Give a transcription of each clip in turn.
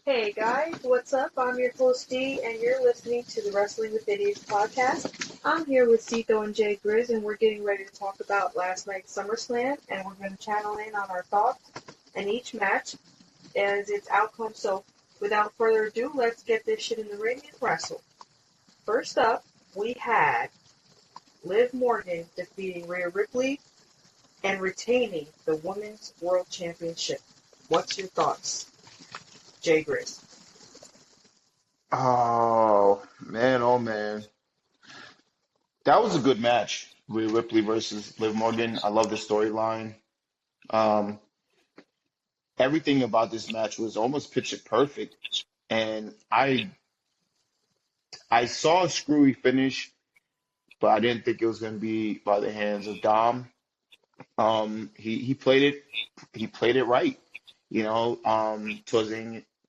Hey guys, what's up? I'm your host D, and you're listening to the Wrestling with Idiots podcast. I'm here with Cito and Jay Grizz, and we're getting ready to talk about last night's SummerSlam, and we're going to channel in on our thoughts and each match as its outcome. So, without further ado, let's get this shit in the ring and wrestle. First up, we had Liv Morgan defeating Rhea Ripley and retaining the Women's World Championship. What's your thoughts, Jay Grizz? Oh man. That was a good match. Rhea Ripley versus Liv Morgan. I love the storyline. Um, Everything about this match was almost picture perfect. And I saw a screwy finish, but I didn't think it was gonna be by the hands of Dom. He played it right.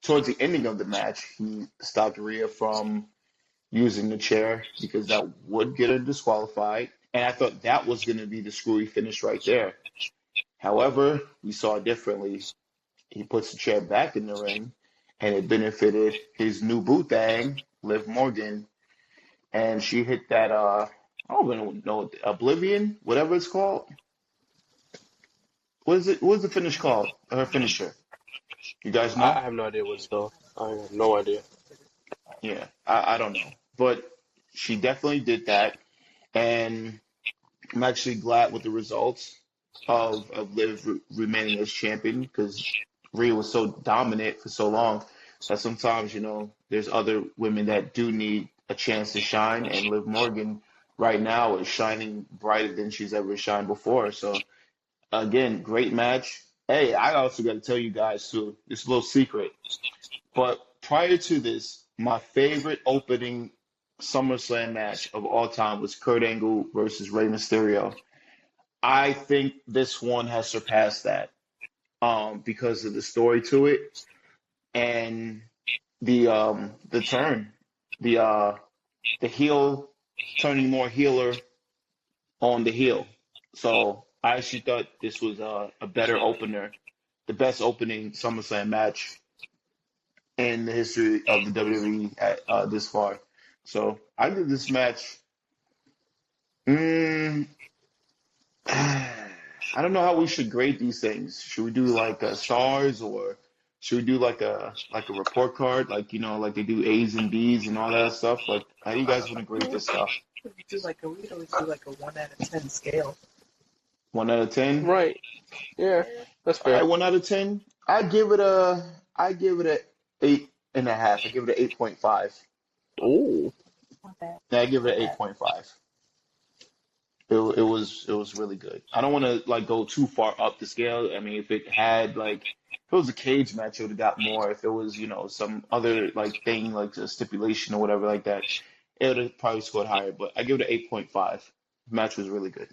Towards the ending of the match, he stopped Rhea from using the chair because that would get her disqualified. And I thought that was going to be the screwy finish right there. However, we saw it differently. He puts the chair back in the ring, and it benefited his new boo thing, Liv Morgan, and she hit that I don't even know, Oblivion, whatever it's called. What is it? What's the finish called? Her finisher. You guys know? I have no idea what it's called. I have no idea. Yeah, I don't know. But she definitely did that. And I'm actually glad with the results of Liv remaining as champion because Rhea was so dominant for so long that sometimes, there's other women that do need a chance to shine. And Liv Morgan right now is shining brighter than she's ever shined before. So, again, great match. Hey, I also got to tell you guys, too, this little secret. But prior to this, my favorite opening SummerSlam match of all time was Kurt Angle versus Rey Mysterio. I think this one has surpassed that because of the story to it and the turn, the heel turning more healer on the heel. So I actually thought this was a better opener, the best opening SummerSlam match in the history of the WWE at this far. So I give this match. I don't know how we should grade these things. Should we do like stars, or should we do like a report card, like like they do A's and B's and all that stuff? Like, how do you guys want to grade this stuff? We always do like a 1 out of 10 scale. 1 out of 10. Right. Yeah, that's All fair. right, 1 out of 10. I give it a 8.5. I give it an 8.5. Ooh. Not bad. Yeah, I give it an 8.5. It was really good. I don't want to like go too far up the scale. I mean, if it was a cage match, it would have got more. If it was, some other like thing, like a stipulation or whatever like that, it would have probably scored higher. But I give it an 8.5. The match was really good.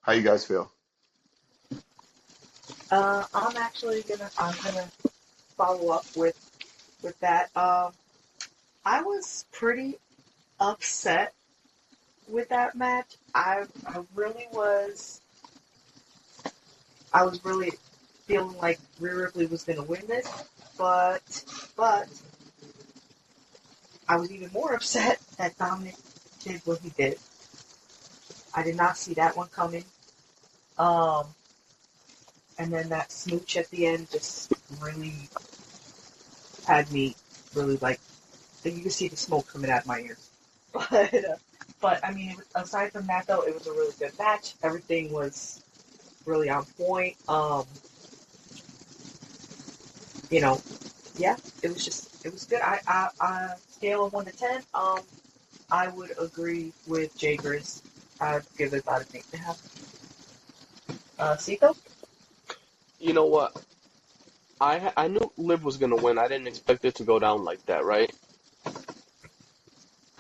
How you guys feel? I'm gonna follow up with that. I was pretty upset with that match. I really was. I was really feeling like Rhea Ripley was gonna win this, but I was even more upset that Dominik did what he did. I did not see that one coming. And then that smooch at the end just really had me really like. You can see the smoke coming out of my ears. But I mean, aside from that though, it was a really good match. Everything was really on point. Yeah, it was good. I scale of 1 to 10. I would agree with Jay Grizz. I'd give it about an 8.5. Siko? You know what? I knew Liv was gonna win. I didn't expect it to go down like that, right?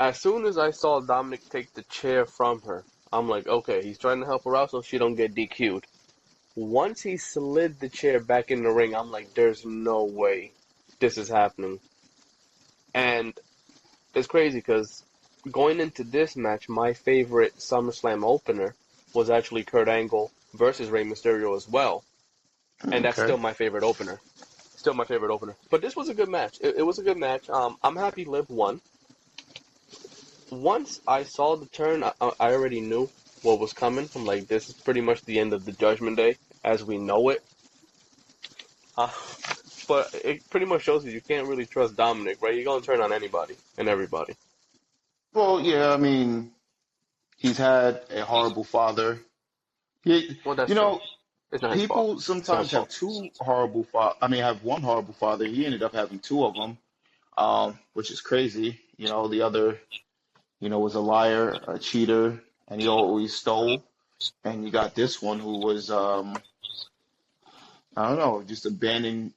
As soon as I saw Dominik take the chair from her, I'm like, okay, he's trying to help her out so she don't get DQ'd. Once he slid the chair back in the ring, I'm like, there's no way this is happening. And it's crazy because going into this match, my favorite SummerSlam opener was actually Kurt Angle versus Rey Mysterio as well. and that's Okay. still my favorite opener. Still my favorite opener. But this was a good match. It was a good match. I'm happy Liv won. Once I saw the turn, I already knew what was coming. I'm like, this is pretty much the end of the Judgment Day as we know it. Uh, but it pretty much shows you can't really trust Dominik, right? You're going to turn on anybody and everybody. Well, yeah, I mean, he's had a horrible father. He, Well, that's you true. know, It's not his fault. people It's not his sometimes have fault. two horrible I mean, have one horrible father. He ended up having two of them, which is crazy. The other, was a liar, a cheater, and he always stole. And you got this one who was, I don't know, just abandoning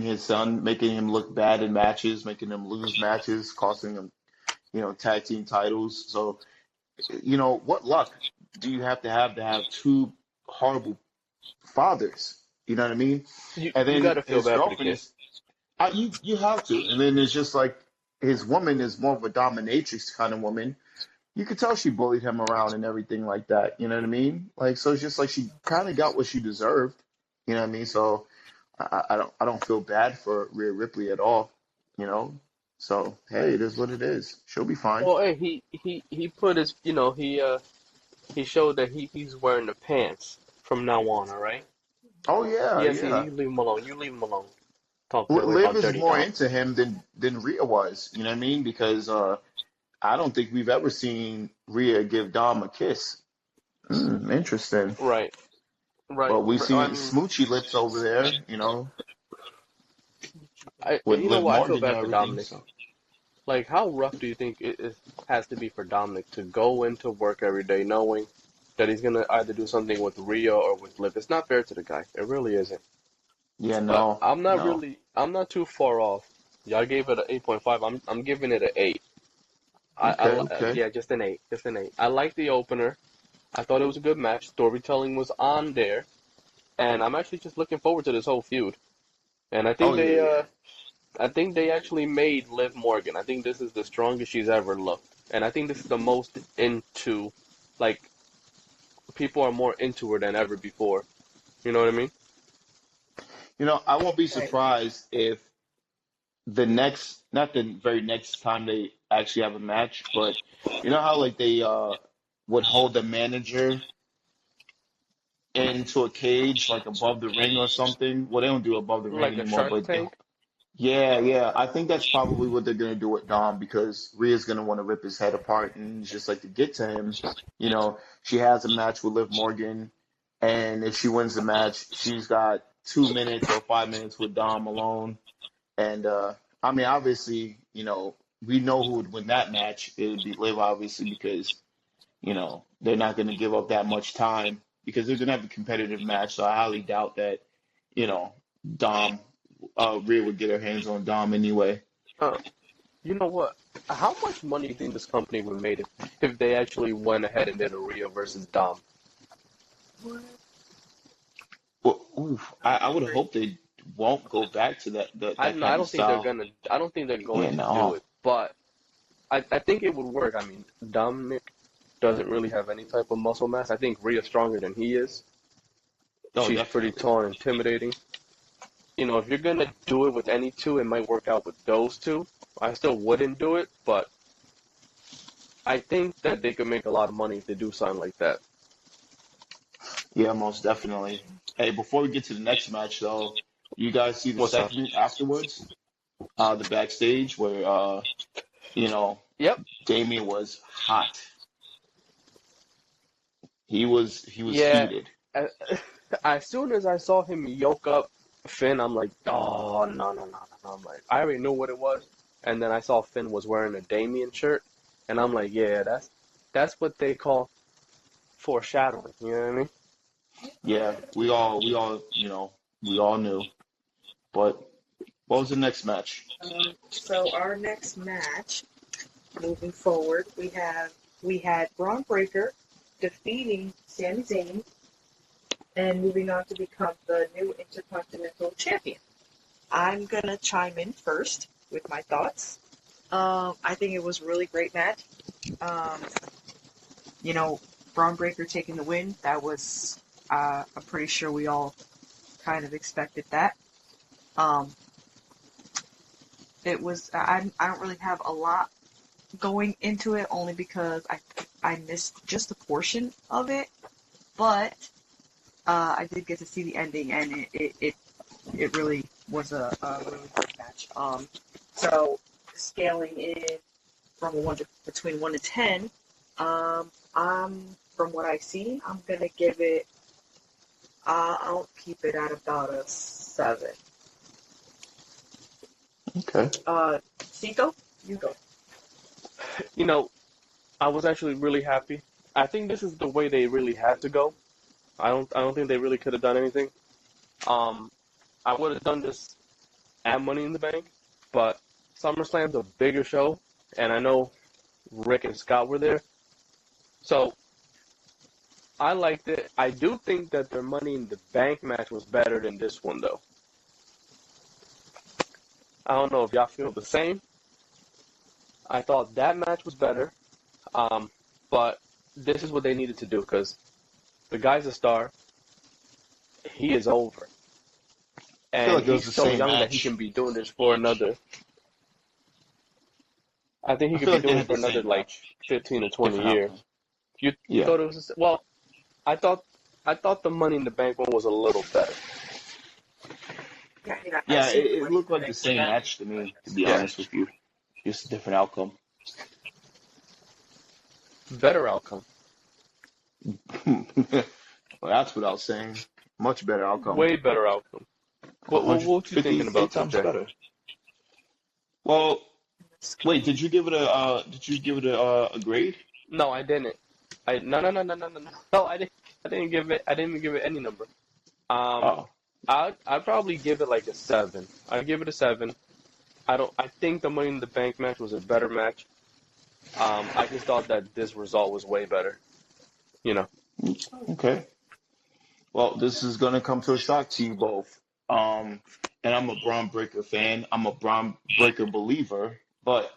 his son, making him look bad in matches, making him lose matches, costing him, tag team titles. So, what luck do you have to have two horrible fathers? You know what I mean? And You got then to feel his bad for the girlfriend kid. is, you have to. And then it's just like his woman is more of a dominatrix kind of woman. You could tell she bullied him around and everything like that. You know what I mean? Like, so it's just like she kind of got what she deserved. You know what I mean? So I don't feel bad for Rhea Ripley at all. You know? So hey, it is what it is. She'll be fine. Well, hey, he put his, he showed that he's wearing the pants from now on, all right? Oh yeah, Yes, yeah. you leave him alone. You leave him alone. Talk that way Liv about is Dirty more Dom. into him than Rhea was. You know what I mean? Because I don't think we've ever seen Rhea give Dom a kiss. Interesting. Right, right. But we've I seen mean, smoochy lips over there. With you know Liv what? I feel Morgan and bad for everything. Dominic. So Like, how rough do you think it has to be for Dominic to go into work every day knowing that he's gonna either do something with Rhea or with Liv? It's not fair to the guy. It really isn't. yeah, But no, no. I'm not too far off. Y'all gave it an 8.5. I'm giving it an 8. Okay, okay. Yeah, just an 8, just an 8. I like the opener. I thought it was a good match. Storytelling was on there, and I'm actually just looking forward to this whole feud. And Oh yeah, yeah. I think they actually made Liv Morgan. I think this is the strongest she's ever looked, and I think this is the most into, like, people are more into her than ever before. You know what I mean? I won't be Right. surprised if not the very next time they actually have a match, but you know how like they would hold the manager into a cage like above the ring or something. Well, they don't do above the ring Like a anymore, Shark but Tank. yeah, yeah. I think that's probably what they're gonna do with Dom because Rhea's gonna want to rip his head apart and just like to get to him. She has a match with Liv Morgan, and if she wins the match, she's got 2 minutes or 5 minutes with Dom alone. And I mean, obviously, we know who would win that match. It would be Liv, obviously, because they're not gonna give up that much time because they're gonna have a competitive match. So I highly doubt that you know Dom Rhea would get her hands on Dom anyway. Uh, you know what? How much money do you think this company would have made if they actually went ahead and did a Rhea versus Dom? Well, oof, I would hope they won't go back to that I kind of don't think they're style. gonna. I don't think they're Yeah, going to do no. it. But I think it would work. I mean, Dominic doesn't really have any type of muscle mass. I think Rhea's stronger than he is. Oh, She's pretty definitely. tall and intimidating. If you're gonna do it with any two, it might work out with those two. I still wouldn't do it, but I think that they could make a lot of money if they do something like that. Yeah, most definitely. Hey, before we get to the next match, though, you guys see the What's up? segment afterwards, the backstage where you know Yep. Damian was hot. He was Yeah. heated. As, as soon as I saw him yoke up Finn, I'm like, oh no no no no. No. I'm like, I already knew what it was, and then I saw Finn was wearing a Damien shirt, and I'm like, yeah, that's what they call foreshadowing. You know what I mean? Yeah, we all knew. But what was the next match? So our next match, moving forward, we had Bron Breakker defeating Sami Zayn and moving on to become the new Intercontinental Champion. I'm gonna chime in first with my thoughts. I think it was a really great match. Um, Braun Breaker taking the win. That was, I'm pretty sure we all kind of expected that. It was, I don't really have a lot going into it, only because I missed just a portion of it, but I did get to see the ending, and it really was a really good match. So scaling it from between 1 to 10, from what I've seen, I'm gonna give it. I'll keep it at about a 7. Okay. Siko, you go. You know, I was actually really happy. I think this is the way they really had to go. I don't think they really could have done anything. I would have done this at Money in the Bank, but SummerSlam's a bigger show, and I know Rick and Scott were there. So I liked it. I do think that their Money in the Bank match was better than this one, though. I don't know if y'all feel the same. I thought that match was better, but this is what they needed to do, because the guy's a star. He is over. And like he's so young match. that he can be doing this for another. I think he could be doing it for another, like, 15 or 20 years. You thought it was... Well, I thought the Money in the Bank one was a little better. Yeah, it looked like the same match to me, to be honest with you. Just a different outcome. Better outcome. Well, that's what I was saying. Much better outcome. Way better outcome. What you thinking about times that? better. Well, wait, did you give it a grade? No, I didn't. No. No, I didn't give it any number. I'd probably give it like a 7. I'd give it a 7. I think the Money in the Bank match was a better match. I just thought that this result was way better. You know. Okay. Well, this is gonna come to a shock to you both. And I'm a Bron Breakker fan. I'm a Bron Breakker believer, but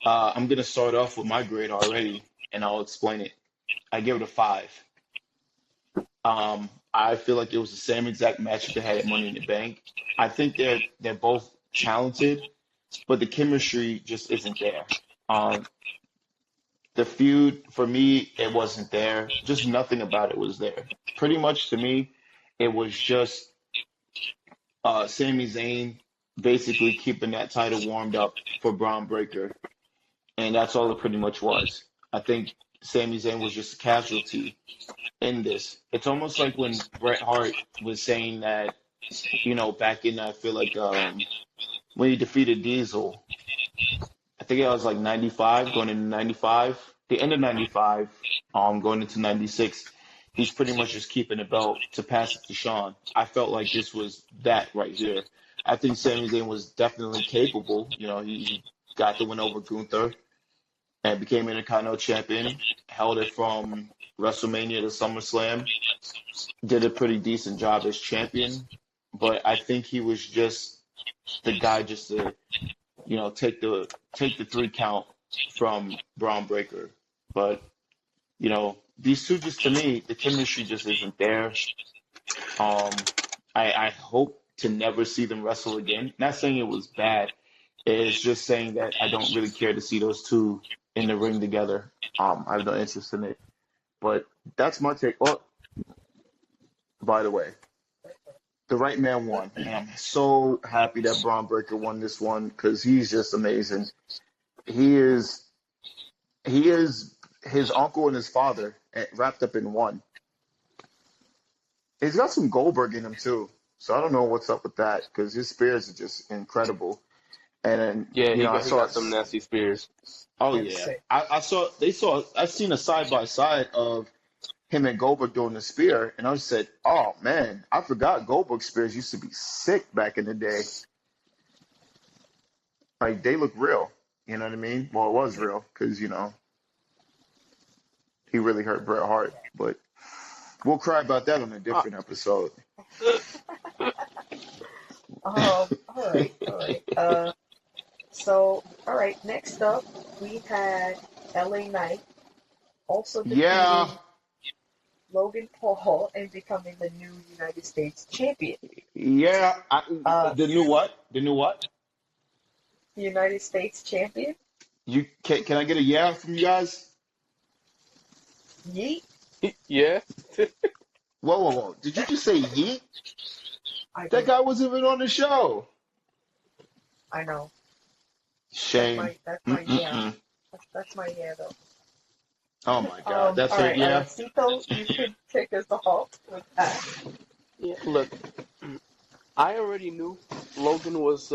I'm gonna start off with my grade already, and I'll explain it. I give it a 5. I feel like it was the same exact match that they had at Money in the Bank. I think they're both talented, but the chemistry just isn't there. The feud, for me, it wasn't there. Just nothing about it was there. Pretty much to me, it was just Sami Zayn basically keeping that title warmed up for Bron Breakker. And that's all it pretty much was. I think Sami Zayn was just a casualty in this. It's almost like when Bret Hart was saying that, back in, I feel like, when he defeated Diesel, I think it was like 95, going into 95, the end of 95, going into 96, he's pretty much just keeping the belt to pass it to Shawn. I felt like this was that right here. I think Sami Zayn was definitely capable. He got the win over Gunther and became Intercontinental Champion, held it from WrestleMania to SummerSlam, did a pretty decent job as champion, but I think he was just the guy just to, take the 3 count from Bron Breakker. But, these two, just to me, the chemistry just isn't there. I hope to never see them wrestle again. Not saying it was bad. It's just saying that I don't really care to see those two in the ring together. I have no interest in it. But that's my take. Oh, by the way, the right man won. And I'm so happy that Bron Breakker won this one because he's just amazing. He is his uncle and his father wrapped up in one. He's got some Goldberg in him too. So I don't know what's up with that because his spears are just incredible. And then, he I saw got some nasty spears. Oh yeah, I've seen a side by side of him and Goldberg doing the spear, and I just said, oh man, I forgot Goldberg spears used to be sick back in the day. Like they look real, you know what I mean? Well, it was real because he really hurt Bret Hart, but we'll cry about that on a different episode. All right. All right, next up, we had LA Knight also defeating Logan Paul and becoming the new United States champion. Yeah, Uh, the new what? The new what? United States champion? You can I get a yeah from you guys? Yeet. Yeah. Whoa. Did you just say yeet? I That did. guy wasn't even on the show. I know. Shame. That's my yeah. Mm-mm-mm. That's my yeah though. Oh my God. That's All it, right. yeah. Cito, you can take us off with that. Yeah. Look, I already knew Logan was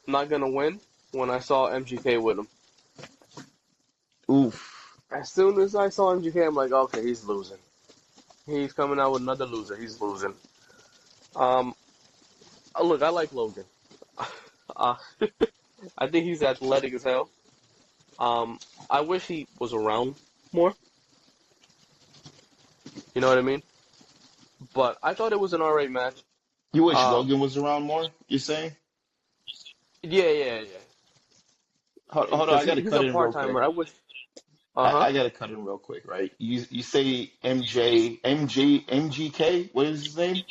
not gonna win when I saw MGK with him. Oof. As soon as I saw MGK, I'm like, okay, he's losing. He's coming out with another loser. He's losing. Um, look, I like Logan. Uh, I think he's athletic as hell. I wish he was around more. You know what I mean? But I thought it was an alright match. You wish Um, Logan was around more, you're saying? yeah. Hold on, Because I gotta he's cut a in real part quick. timer. I wish. Uh huh. I gotta cut in real quick, right? You say MGK? What is his name?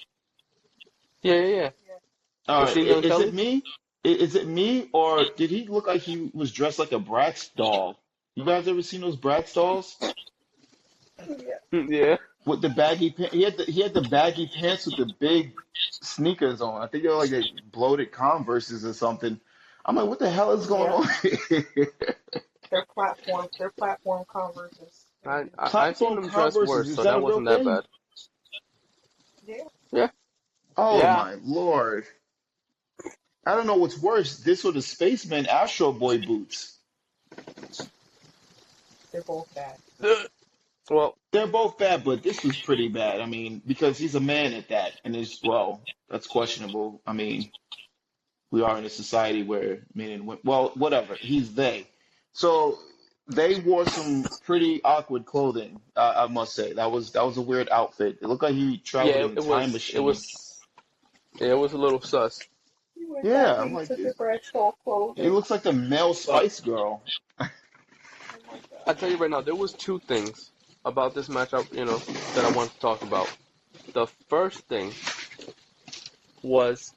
Yeah. All right, Machine Gun is it Kelly? me? Is it me, or did he look like he was dressed like a Bratz doll? You guys ever seen those Bratz dolls Yeah. Yeah. with the baggy pants? He had the baggy pants with the big sneakers on. I think they were like the bloated Converses or something. I'm like, what the hell is going Yeah. on here? They're platform converses. I seen Platform him dress Converses, worse, is so that a that real wasn't that thing? bad. Yeah. Yeah. Oh Yeah. my Lord. I don't know what's worse, this or the Spaceman Astro Boy boots. They're both bad. Well, They're both bad, but this was pretty bad. I mean, because he's a man at that, and it's well, that's questionable. I mean, we are in a society where men and women, well, whatever. He's they. So they wore some pretty awkward clothing. I must say that was a weird outfit. It looked like he traveled yeah, in a time machine. it was a little sus. Yeah, I'm He like, took the Brad Stall it clothing. looks like the male But Spice Girl. Oh my I god. tell you right now, there was two things about this matchup, that I want to talk about. The first thing was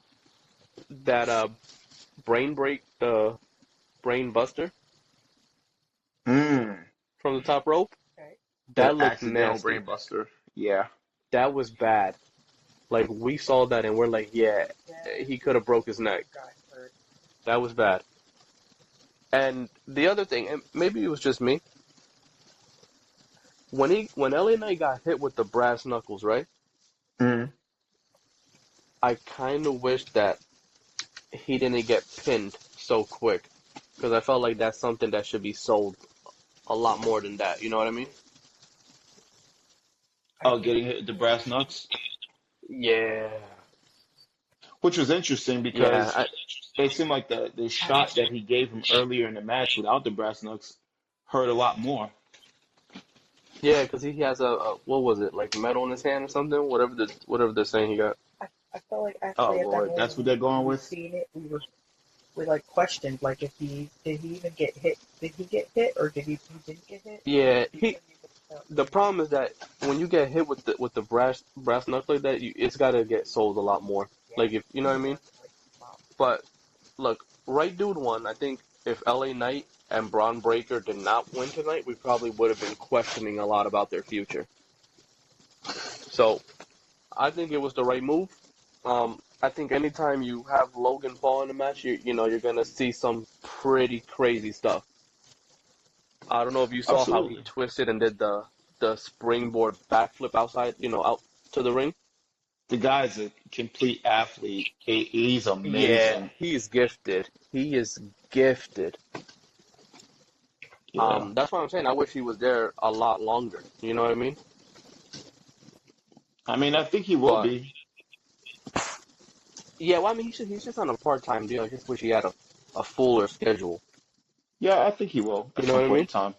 that brain buster Mm, from the top rope. Okay. That the looked accidental nasty. brain buster. Yeah. That was bad. Like we saw that and we're like, yeah, That he could have broke his neck. got hurt. That was bad. And the other thing, and maybe it was just me, when LA Knight got hit with the brass knuckles, right? Mm. I kind of wish that he didn't get pinned so quick because I felt like that's something that should be sold a lot more than that. You know what I mean? I Oh, think getting hit with the brass knucks, Yeah. which was interesting Yeah. because it seemed like the shot that he gave him earlier in the match without the brass knucks hurt a lot more. Yeah, because he has a what was it, like metal in his hand or something? Whatever they're saying he got. I felt like Oh actually at that Lord, that's moment what they're going we with. seen it, we like questioned like if he did he even get hit? Did he get hit or did he didn't get hit? Yeah, We he. couldn't even tell. The problem is that when you get hit with the brass knuck like that, it's got to get sold a lot more. Yeah. Like if you know what I mean. Like, wow. But look, right dude won. I think if LA Knight and Bron Breakker did not win tonight, we probably would have been questioning a lot about their future. So I think it was the right move. I think anytime you have Logan Paul in the match, you're gonna see some pretty crazy stuff. I don't know if you saw how he Absolutely. twisted and did the springboard backflip outside, out to the ring. The guy's a complete athlete. He's Yeah, amazing. he is gifted. He is gifted. Yeah. That's why I'm saying I wish he was there a lot longer. You know what I mean? I mean, I think he will But be. yeah, well, I mean, he's just on a part-time deal. I just wish he had a fuller schedule. Yeah, I think he will at You know some what I point in mean? time.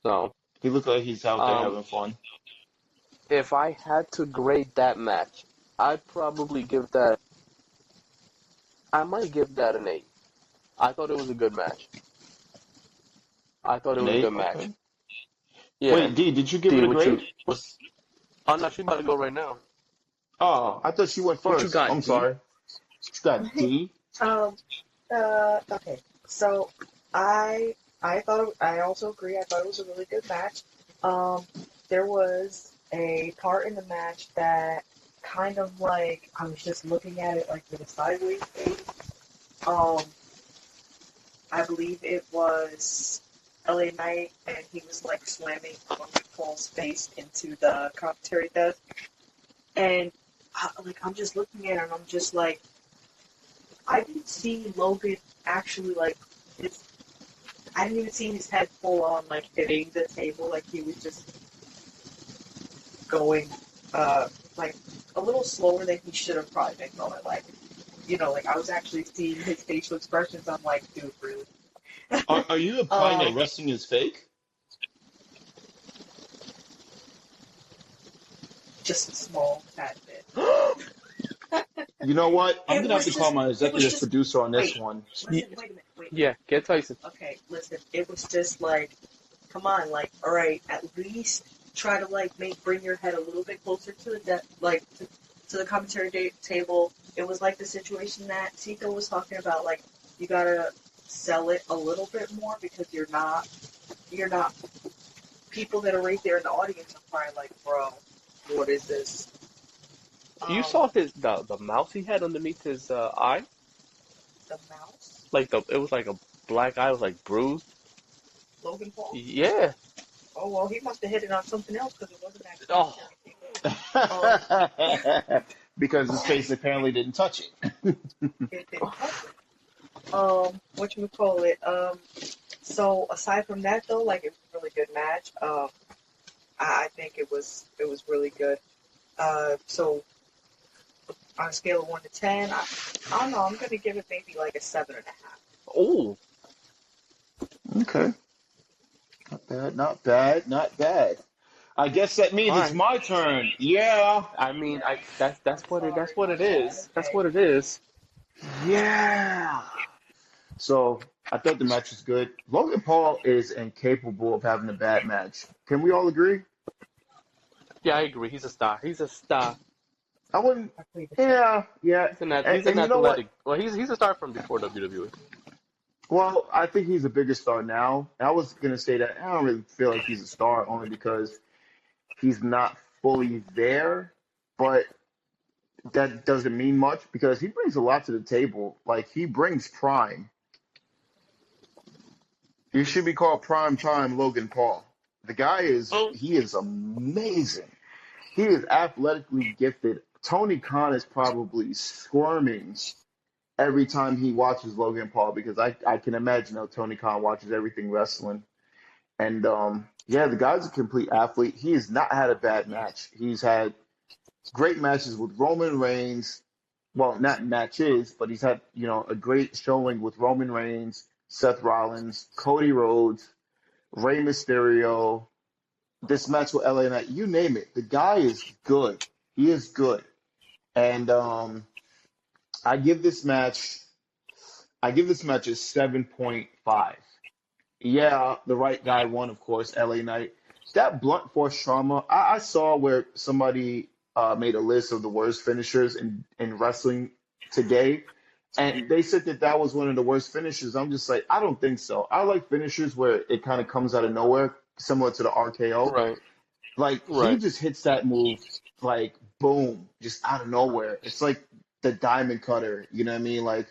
So, He looks like he's out there um, having fun. if I had to grade that match, I'd probably give that. I might give that an 8. I thought it was a good match. I thought it was a Nate, good match. okay. Yeah. Wait, D, did you give it D, a what you grade? was? Oh no, she's about to go right now. Oh, I thought she went What you first. got, I'm D? sorry. She got D. Um, okay. So I also agree. I thought it was a really good match. Um, there was a part in the match that kind of like I was just looking at it like with a sideways face. Um, I believe it was LA Knight, and he was like slamming Logan Paul's face into the commentary desk, and I'm just looking at it, and I'm just like, I didn't see Logan actually like his. I didn't even see his head full on like hitting the table, like he was just going like a little slower than he should have probably been going. Like like I was actually seeing his facial expressions. I'm like, dude, really? Are you implying that Um, wrestling is fake? just a small tad bit. You know what? I'm It gonna have was to call just, my it was executive just. producer on this Wait, one. listen, wait a minute, wait. Yeah, get Tyson. Okay, listen. It was just like, come on, like, all right, at least try to like bring your head a little bit closer to the to the commentary table. It was like the situation that Siko was talking about. Like, you gotta sell it a little bit more because you're not people that are right there in the audience are probably like, bro, what is this? You Um, saw the mouse he had underneath his eye? the mouse, Like it was like a black eye, it was like bruised. Logan Paul. Yeah. Oh well, he must have hit it on something else because it wasn't that Oh, Um, Because his face apparently didn't touch it. it didn't touch it. Whatchamacallit? So aside from that though, like it was a really good match. I think it was really good. So on a scale of 1 to 10, I don't know. I'm gonna give it maybe like a 7.5. oh. Okay. Not bad, not bad, not bad. I guess that means All it's right. my turn. Yeah. I mean, I that's what it Sorry, that's what my it bad. is. That's Okay. what it is. Yeah. So I thought the match was good. Logan Paul is incapable of having a bad match. Can we all agree? Yeah, I agree. He's a star. He's a star. I wouldn't. I played the same. Yeah, yeah. He's an And you know what? athletic. Well, he's a star from before WWE. Well, I think he's a bigger star now. And I was gonna say that I don't really feel like he's a star only because he's not fully there, but that doesn't mean much because he brings a lot to the table. Like he brings prime. He should be called prime time Logan Paul. The guy is Oh, he is amazing. He is athletically gifted. Tony Khan is probably squirming every time he watches Logan Paul because I can imagine how Tony Khan watches everything wrestling. And yeah, the guy's a complete athlete. He has not had a bad match. He's had great matches with Roman Reigns. Well, not matches, but he's had, a great showing with Roman Reigns, Seth Rollins, Cody Rhodes, Rey Mysterio, this match with LA Knight, you name it. The guy is good. He is good. And I give this match I give this match a 7.5. Yeah, the right guy won, of course, LA Knight. That blunt force trauma, I saw where somebody made a list of the worst finishers in wrestling today, and they said that that was one of the worst finishers. I'm just like, I don't think so. I like finishers where it kind of comes out of nowhere, similar to the RKO. right, Like, he right. just hits that move, like, boom, just out of nowhere. It's like the diamond cutter, you know what I mean? Like,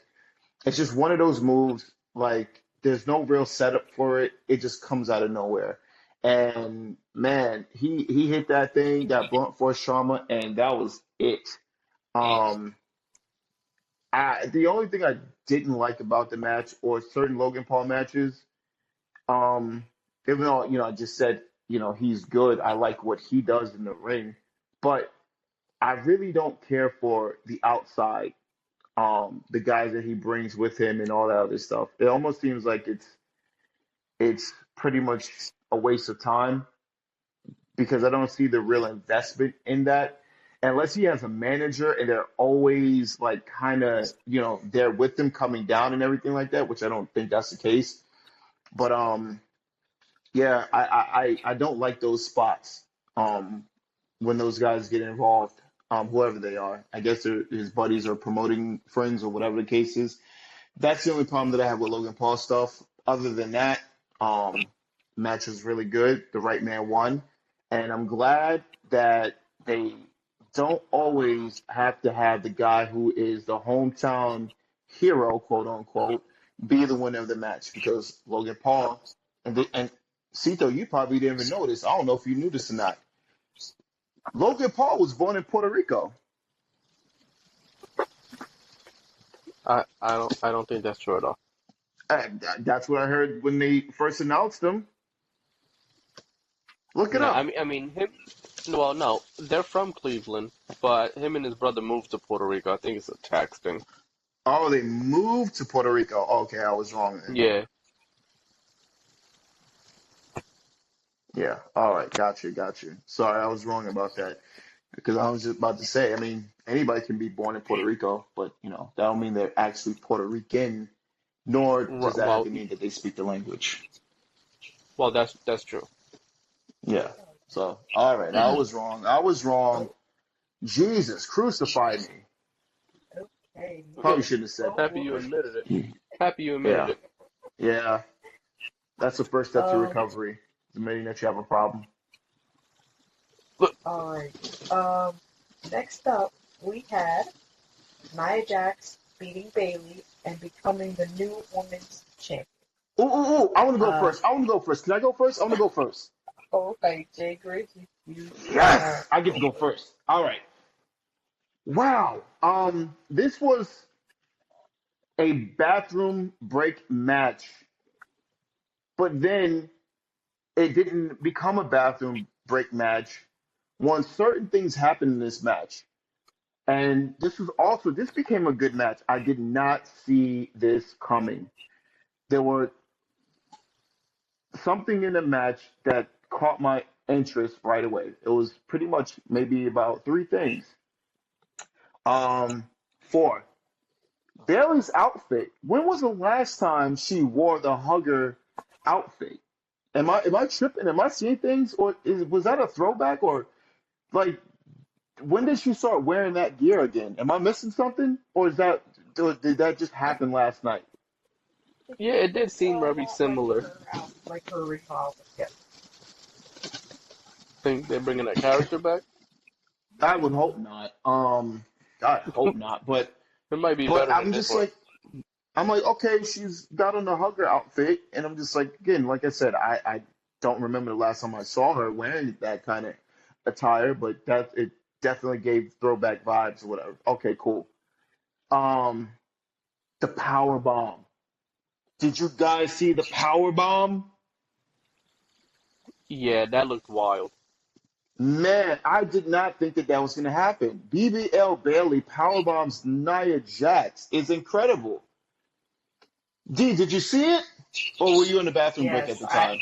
it's just one of those moves, like, there's no real setup for it. It just comes out of nowhere. And man, he hit that thing, that blunt force trauma, and that was it. Um, the only thing I didn't like about the match or certain Logan Paul matches, um, even though, I just said, he's good. I like what he does in the ring, but I really don't care for the outside, the guys that he brings with him and all that other stuff. It almost seems like it's pretty much a waste of time because I don't see the real investment in that. Unless he has a manager and they're always like kind of, there with him coming down and everything like that, which I don't think that's the case. But Yeah, I don't like those spots. When those guys get involved, whoever they are. I guess his buddies are promoting friends or whatever the case is. That's the only problem that I have with Logan Paul stuff. Other than that, um, match was really good. The right man won, and I'm glad that they don't always have to have the guy who is the hometown hero, quote unquote, be the winner of the match because Logan Paul and Cito, you probably didn't even know this. I don't know if you knew this or not. Logan Paul was born in Puerto Rico. I don't think that's true at all. That's what I heard when they first announced him. Look it No, up. I mean him. Well, no, they're from Cleveland, but him and his brother moved to Puerto Rico. I think it's a tax thing. Oh, they moved to Puerto Rico. Okay, I was wrong then. Yeah. Yeah. All right. Got you. Sorry, I was wrong about that because I was just about to say. I mean, anybody can be born in Puerto Rico, but that don't mean they're actually Puerto Rican, nor does that have Well, to mean that they speak the language. well, that's true. Yeah. So, all right, I was wrong. I was wrong. Jesus, crucify me. Okay. Probably shouldn't have said Happy you that. admitted it. Happy you admitted Yeah. it. Yeah. That's the first step to Um, recovery, admitting that you have a problem. Alright. Next up, we had Nia Jax beating Bayley and becoming the new women's champion. Ooh. I want to go Uh, first. Can I go first? I want to go first. okay, Jay Grizz, you Yes, I get to go first. All right. Wow. This was a bathroom break match, but then it didn't become a bathroom break match when certain things happened in this match. And this became a good match. I did not see this coming. There were something in the match that caught my interest right away. It was pretty much maybe about three things. Four. Bayley's outfit. When was the last time she wore the hugger outfit? Am I tripping? Am I seeing things, or was that a throwback, or like when did she start wearing that gear again? Am I missing something, or did that just happen last night? Yeah, it did seem a very lot like similar. her recall. Yeah. Think they're bringing that character back. I would hope not. I hope not. But It might be but better than I'm this just one. like okay, she's got on the hugger outfit, and I'm just like again, like I said, I don't remember the last time I saw her wearing that kind of attire, but that it definitely gave throwback vibes or whatever. Okay, cool. Um, the power bomb. Did you guys see the power bomb? Yeah, that looked wild. Man, I did not think that was going to happen. BBL Bailey powerbombs Nia Jax is incredible. D, did you see it? Or were you in the bathroom break at Yes, the time?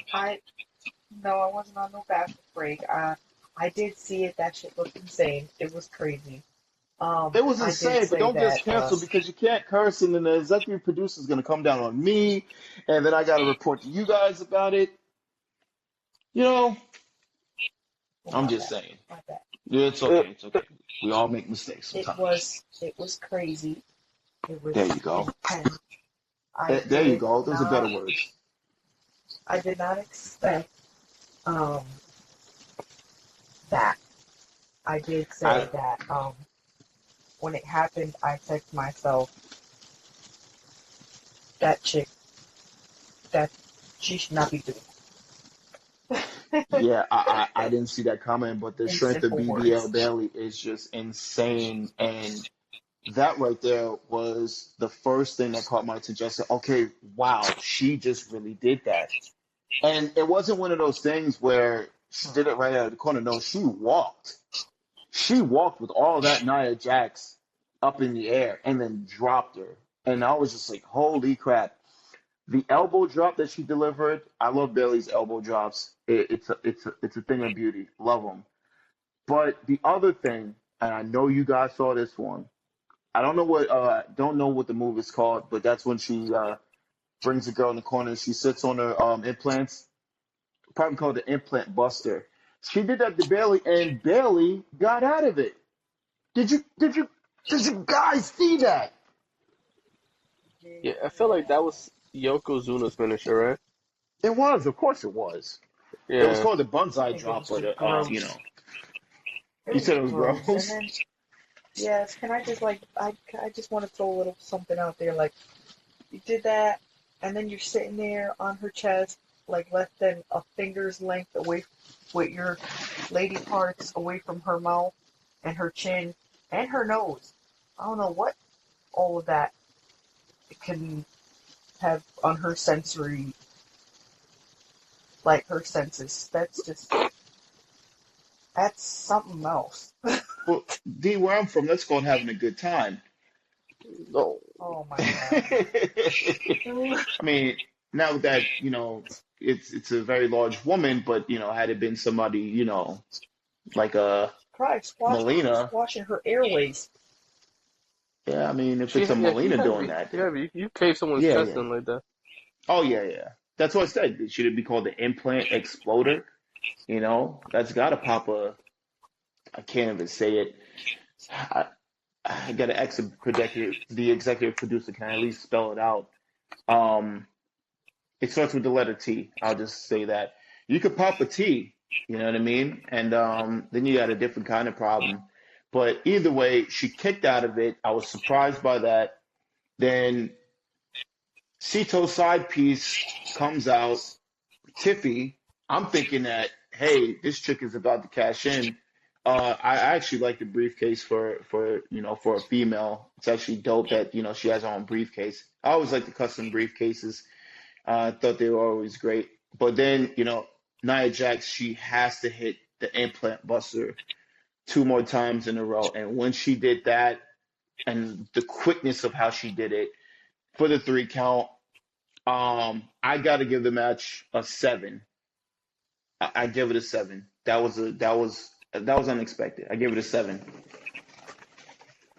no, I wasn't on no bathroom break. I did see it. That shit looked insane. It was crazy. It was I did insane, but say don't that. just cancel because you can't curse, and then the executive producer is going to come down on me, and then I got to report to you guys about it. You know, Well, I'm my just bad. saying. My bad. Yeah, it's okay. It's okay. We all make mistakes It sometimes. was crazy. It There was you go. intense. There you go. Those are better words. I did not expect that. I did say that when it happened, I said to myself, that chick, that she should not be doing Yeah, I didn't see that coming, but the in strength of simple BBL words. Bailey is just insane. And that right there was the first thing that caught my attention. I said, okay, wow, she just really did that. And it wasn't one of those things where she did it right out of the corner. No, she walked. She walked with all that Nia Jax up in the air and then dropped her. And I was just like, holy crap. The elbow drop that she delivered, I love Bailey's elbow drops. It's a thing of beauty. Love them. But the other thing, and I know you guys saw this one. I don't know what the move is called, but that's when she brings the girl in the corner. She sits on her implants. probably called the implant buster. She did that to Bayley, and Bayley got out of it. Did you guys see that? Yeah, I feel like that was Yokozuna's finisher, right? It was, of course, it was. It was Yeah. called the I bonsai think it drop, was but gross. It you was said it was gross. And gross. then, yes, can I just I just want to throw a little something out there. Like, you did that, and then you're sitting there on her chest, like less than a finger's length away with your lady parts away from her mouth and her chin and her nose. I don't know what all of that can have on her sensory, like her senses. That's something else. Well, D, where I'm from, that's called having a good time. No. Oh my god. I mean, now that, it's a very large woman, but, had it been somebody, like Christ, Melina, squashing her airways. yeah, I mean, if it's a Yeah, she Melina doing heavy. that, She heavy. You cave someone's yeah, chest yeah. in like that. Oh, yeah, yeah. That's what I said. Should it be called the implant exploder? That's got to pop I can't even say it. I, I got to ask the executive producer, can I at least spell it out? Um, it starts with the letter T. I'll just say that. You could pop a T, you know what I mean? And then you got a different kind of problem. But either way, she kicked out of it. I was surprised by that. Then Sito's side piece comes out, Tiffy. I'm thinking that, hey, this chick is about to cash in. I actually like the briefcase for a female. It's actually dope that she has her own briefcase. I always like the custom briefcases. I thought they were always great. But then Nia Jax, she has to hit the implant buster 2 more times in a row, and when she did that, and the quickness of how she did it for the 3 count, I got to give the match a 7. I give it a 7. That was unexpected. I give it a 7.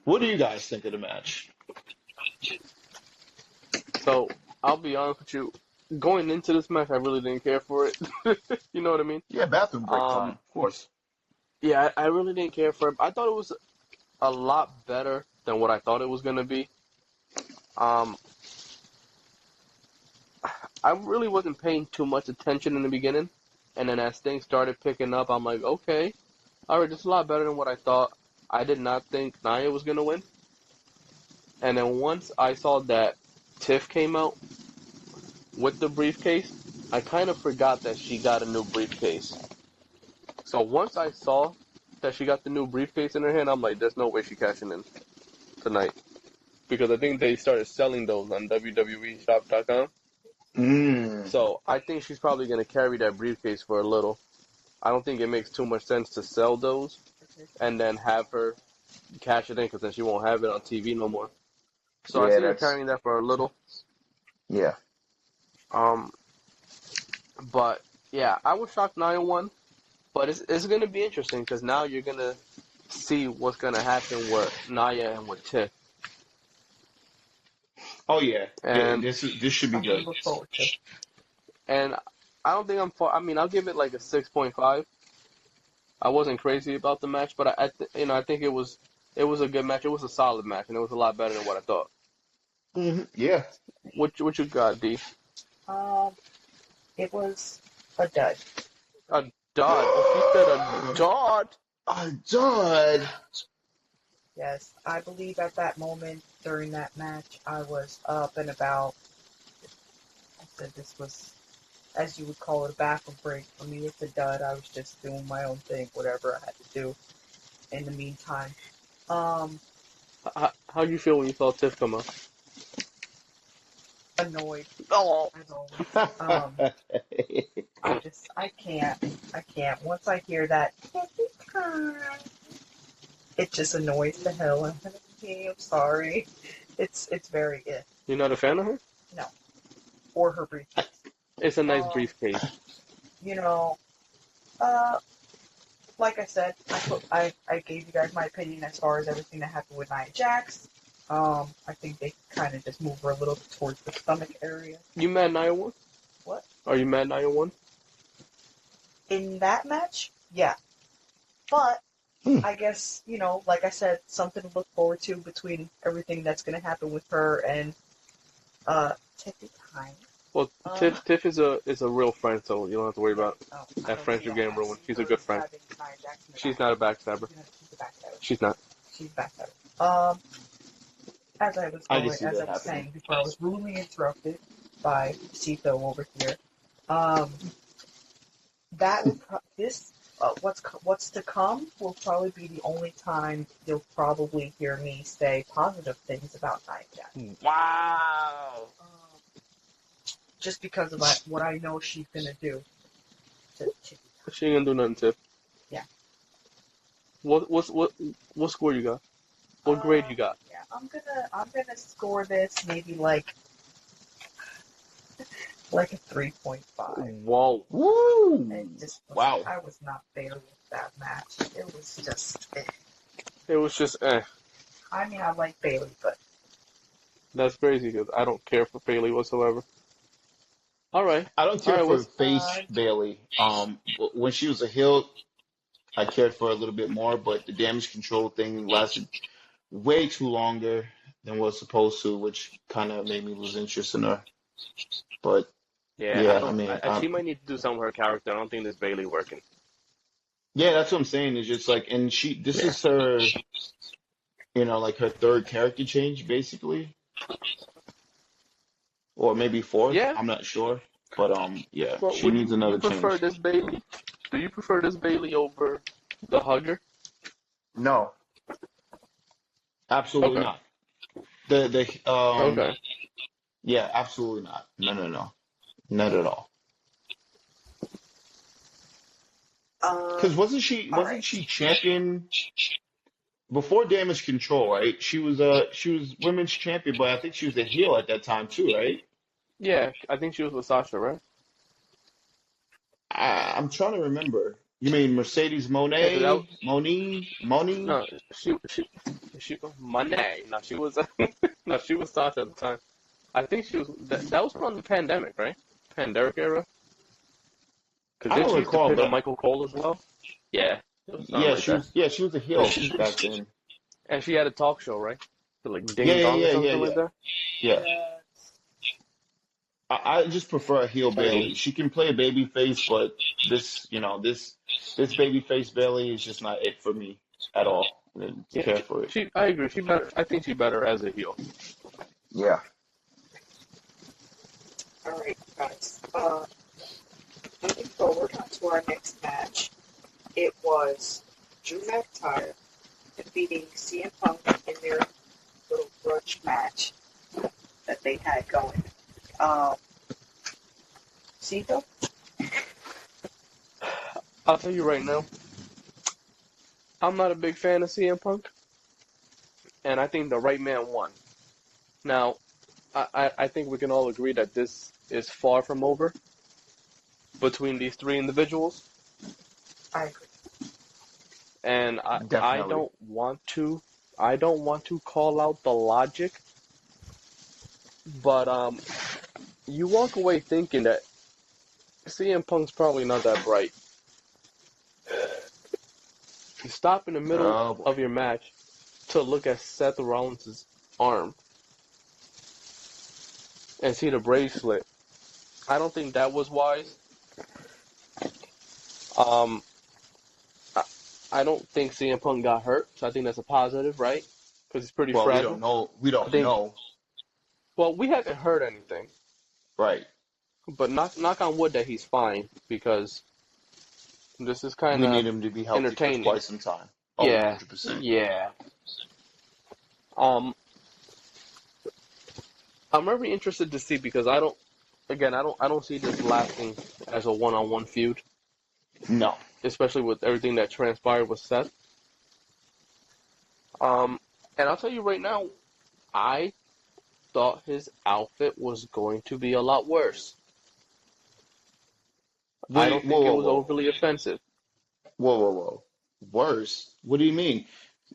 What do you guys think of the match? So I'll be honest with you. Going into this match, I really didn't care for it. You know what I mean? Yeah, bathroom break time, of course. Yeah, I really didn't care for it. I thought it was a lot better than what I thought it was gonna be. Um, I really wasn't paying too much attention in the beginning, and then as things started picking up, I'm like, okay, all right, this is a lot better than what I thought. I did not think Nia was gonna win, and then once I saw that Tiff came out with the briefcase, I kind of forgot that she got a new briefcase. So once I saw that she got the new briefcase in her hand, I'm like, there's no way she's cashing in tonight. Because I think they started selling those on WWEshop.com. So I think she's probably going to carry that briefcase for a little. I don't think it makes too much sense to sell those and then have her cash it in because then she won't have it on TV no more. So I see her carrying that for a little. Yeah. But yeah, I was shocked Nia won. But it's going to be interesting because now you're going to see what's going to happen with Nia and with Tiff. Oh yeah, And this should be good. Look forward to. And I don't think I'm far. I mean, I'll give it like a 6.5. I wasn't crazy about the match, but I think it was a good match. It was a solid match, and it was a lot better than what I thought. Mm-hmm. Yeah. What you got, D? It was a dud. A dud. Oh, she said a dud. A dud. Yes, I believe at that moment during that match, I was up and about. I said this was, as you would call it, a bathroom break. For me, it's a dud. I was just doing my own thing, whatever I had to do in the meantime. How do you feel when you saw Tiff come up? Annoyed, Oh. as always. I can't. Once I hear that, it just annoys the hell out of me. I'm sorry. It's very it. You're not a fan of her? No. Or her briefcase. It's a nice briefcase. Like I said, I gave you guys my opinion as far as everything that happened with Nia Jax. I think they kind of just move her a little towards the stomach area. You mad Nia won? What? Are you mad Nia won? in that match, yeah. But I guess, like I said, something to look forward to between everything that's going to happen with her and Tiffy Time. Well, Tiff is a real friend, so you don't have to worry about that friendship getting ruined. She's a good friend. She's not a backstabber. She's a backstabber. She's not. She's a backstabber. As I was saying before, I was rudely interrupted by Cito over here. That would what's to come will probably be the only time you'll probably hear me say positive things about Nia Jax. Wow. Just because of what I know she's gonna do. She ain't gonna do nothing, Tiff. Yeah. What score you got? What grade you got? Yeah, I'm gonna score this maybe like a 3.5. Whoa. Woo! Wow. I was not there with that match. It was just It was just I mean, I like Bayley, but that's crazy because I don't care for Bayley whatsoever. All right. I don't care for face Bayley. When she was a heel, I cared for her a little bit more, but the damage control thing lasted way too longer than was supposed to, which kind of made me lose interest in her. But yeah, she might need to do something with her character. I don't think this Bayley working. Yeah, that's what I'm saying. It's just like, and this is her, like her third character change, basically. Or maybe fourth. Yeah. I'm not sure. But, yeah, well, she needs another change. Do you prefer this Bayley over the Hugger? No. Absolutely not. Okay. Yeah, absolutely not. No. Not at all. Because wasn't she champion before Damage Control, right? She was women's champion, but I think she was a heel at that time too, right? Yeah, I think she was with Sasha, right? I'm trying to remember. You mean Mercedes Moné? Yeah, Moni? No, she Monet. No, she was no, she was Sasha at the time. I think she was that was from the pandemic, right? Pandemic era. Because then she used to pin on Michael Cole as well. Yeah. She was a heel back then. And she had a talk show, right? So like Ding Dong or something like that. Yeah. I just prefer a heel Bayley. She can play a baby face, but this baby face Bayley is just not it for me at all. I didn't care for it. I agree. I think she's better as a heel. Yeah. All right, guys. Moving forward onto our next match, it was Drew McIntyre defeating CM Punk in their little grudge match that they had going. Cito? I'll tell you right now, I'm not a big fan of CM Punk, and I think the right man won. Now, I think we can all agree that this is far from over between these three individuals. I agree. And I don't want to call out the logic, but you walk away thinking that CM Punk's probably not that bright. You stop in the middle of your match to look at Seth Rollins' arm and see the bracelet. I don't think that was wise. I don't think CM Punk got hurt, so I think that's a positive, right? Because he's pretty fragile. We don't know. Well, we haven't heard anything. Right. But knock on wood that he's fine, because this is kind of we need him to be healthy for quite some time. Oh, yeah. 100%. Yeah. I'm very interested to see, because I don't see this lasting as a one-on-one feud. No. Especially with everything that transpired with Seth. And I'll tell you right now, I thought his outfit was going to be a lot worse. I don't think it was overly offensive. Whoa. Worse? What do you mean?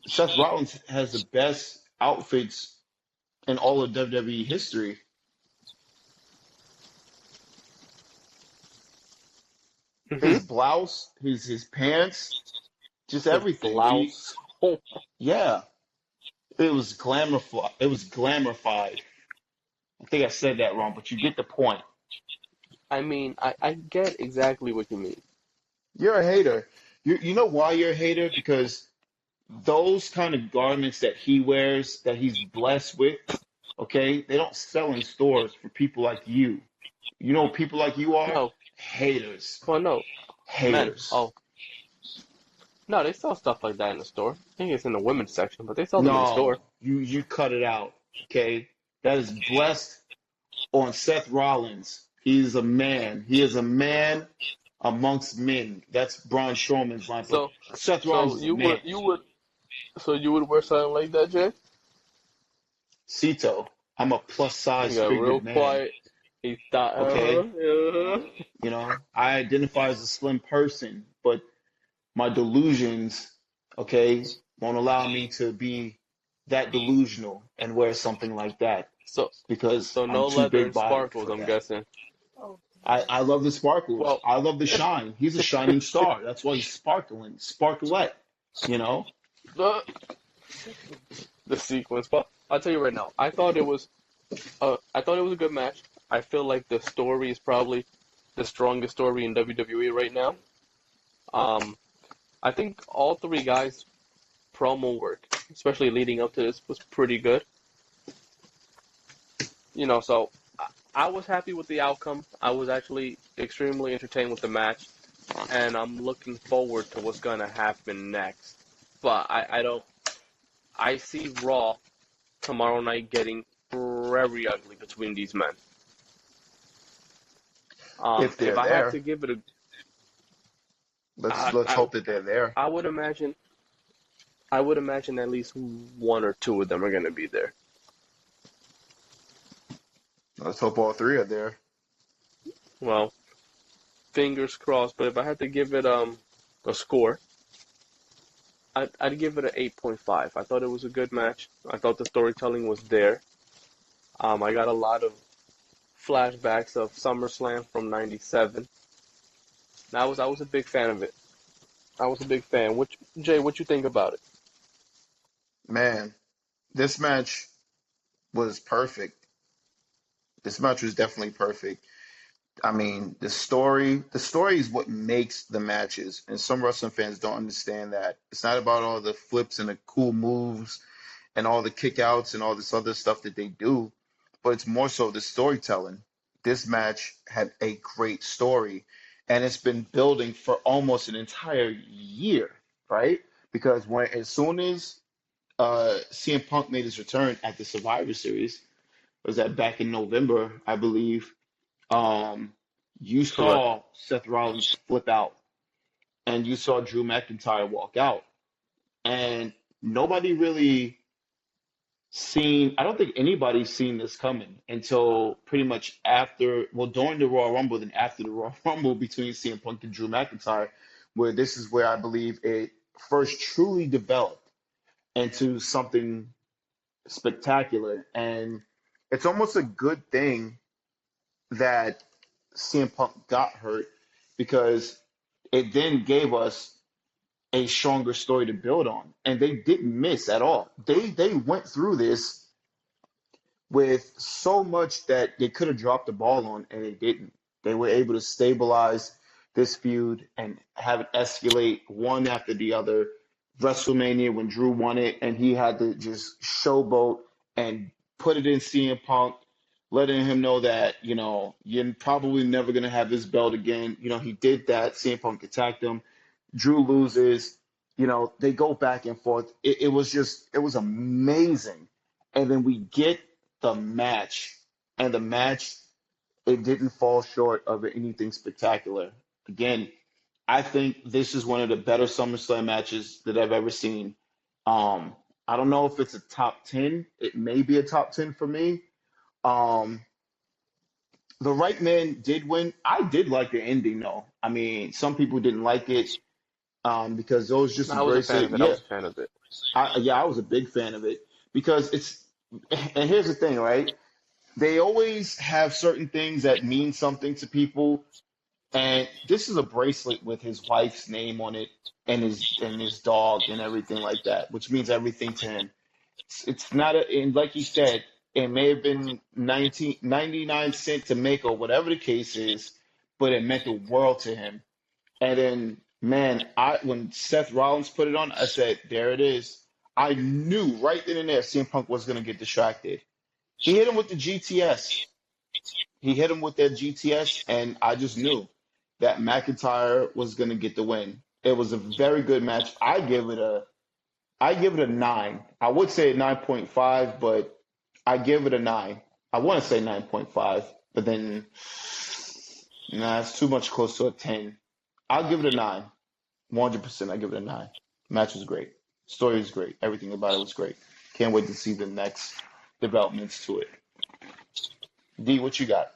Seth Rollins has the best outfits in all of WWE history. Mm-hmm. His blouse, his pants, just The everything. blouse. Oh, Yeah, it was glamorified. It was glamorified. I think I said that wrong, but you get the point. I mean, I get exactly what you mean. You're a hater. You know why you're a hater? Because those kind of garments that he wears, that he's blessed with, okay, they don't sell in stores for people like you. You know what people like you are? No, Haters. well, no, men. Haters. Oh, no, they sell stuff like that in the store. I think it's in the women's section, but they sell them in the store. No, you cut it out, okay? That is blessed on Seth Rollins. He's a man. He is a man amongst men. That's Braun Strowman's line, but So, Seth Rollins so is a man. so you would wear something like that, Jay? Cito, I'm a plus He size got real figured man, quiet. He thought, okay? uh-huh. You know, I identify as a slim person, but my delusions, okay, won't allow me to be that delusional and wear something like that So, because so I'm no too leather big and bodied sparkles, for I'm that. guessing. Oh, I love the sparkles. Well, I love the shine. He's a shining star. That's why he's sparkling, sparklet, you know? the the sequence. But I'll tell you right now, I thought it was a good match. I feel like the story is probably the strongest story in WWE right now. Um, I think all three guys' promo work, especially leading up to this, was pretty good. So I was happy with the outcome. I was actually extremely entertained with the match, and I'm looking forward to what's gonna happen next. But I don't. I see Raw tomorrow night getting very ugly between these men. If If they're I had there, to give it a, let's I, hope that they're there. I would imagine, I would imagine at least one or two of them are gonna be there. Let's hope all three are there. Well, fingers crossed. But if I had to give it a score, I'd give it an 8.5. I thought it was a good match. I thought the storytelling was there. I got a lot of flashbacks of SummerSlam from '97. I was a big fan of it. I was a big fan. Jay, what you think about it? Man, this match was perfect. This match was definitely perfect. I mean, the story is what makes the matches, and some wrestling fans don't understand that. It's not about all the flips and the cool moves and all the kickouts and all this other stuff that they do, but it's more so the storytelling. This match had a great story, and it's been building for almost an entire year, right? Because as soon as CM Punk made his return at the Survivor Series, was that back in November, I believe. Um, you Correct. saw Seth Rollins flip out, and you saw Drew McIntyre walk out, and nobody really seen. I don't think anybody's seen this coming until pretty much after, well, during the Royal Rumble, then after the Royal Rumble between CM Punk and Drew McIntyre, where this is where I believe it first truly developed into something spectacular, and it's almost a good thing that CM Punk got hurt because it then gave us a stronger story to build on. And they didn't miss at all. They went through this with so much that they could have dropped the ball on, and they didn't. They were able to stabilize this feud and have it escalate one after the other. WrestleMania when Drew won it, and he had to just showboat and put it in CM Punk, letting him know that, you're probably never going to have this belt again. He did that. CM Punk attacked him. Drew loses. They go back and forth. It was amazing. And then we get the match, and the match, it didn't fall short of anything spectacular. Again, I think this is one of the better SummerSlam matches that I've ever seen. I don't know if it's a top 10. It may be a top 10 for me. Um, the right man did win. I did like the ending, though. I mean, some people didn't like it because it was just a I was a great fan say. of it. I Yeah, was a fan of it. I was a big fan of it because and here's the thing, right? They always have certain things that mean something to people, And this is a bracelet with his wife's name on it and his dog and everything like that, which means everything to him. It's not and like he said, it may have been 99 cents to make or whatever the case is, but it meant the world to him. And then, man, when Seth Rollins put it on, I said, there it is. I knew right then and there CM Punk was going to get distracted. He hit him with the GTS. He hit him with that GTS, and I just knew that McIntyre was going to get the win. It was a very good match. I give it a 9. I would say 9.5, but I give it a 9. I want to say 9.5, but then it's too much close to a 10. I'll give it a 9. 100%, I give it a 9. Match was great. Story was great. Everything about it was great. Can't wait to see the next developments to it. D, what you got?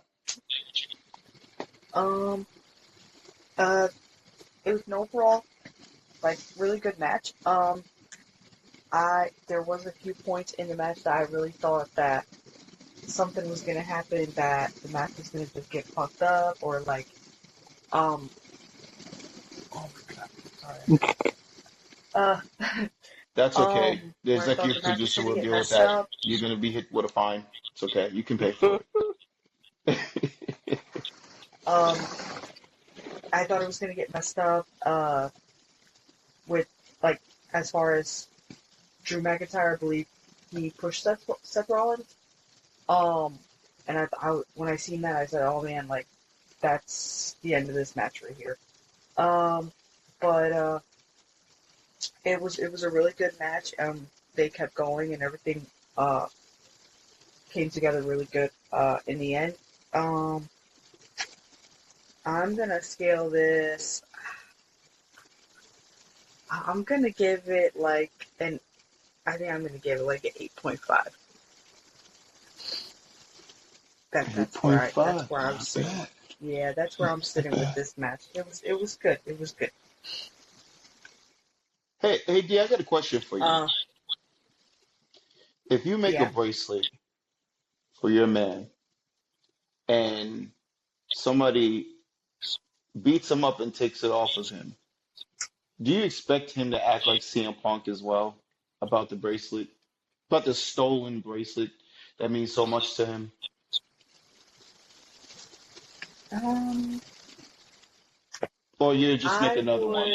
It was an overall, really good match. There was a few points in the match that I really thought that something was going to happen, that the match was going to just get fucked up, or oh my god, sorry. That's okay. The Where I thought executive the match was producer going will to get deal with messed that. up. You're going to be hit with a fine. It's okay. You can pay for it. I thought it was going to get messed up, with, as far as Drew McIntyre, I believe he pushed Seth Rollins. And when I seen that, I said, oh man, that's the end of this match right here. But it was a really good match. They kept going and everything, came together really good, in the end. I'm gonna scale this. I'm gonna give it I think I'm gonna give it an 8.5. That's where I'm sitting. Yeah, that's where I'm sitting with this match. It was good. It was good. Hey, D, I got a question for you. If you make a Yeah. bracelet for your man and somebody beats him up and takes it off of him, do you expect him to act like CM Punk as well about the bracelet? About the stolen bracelet that means so much to him? Or you just make another one?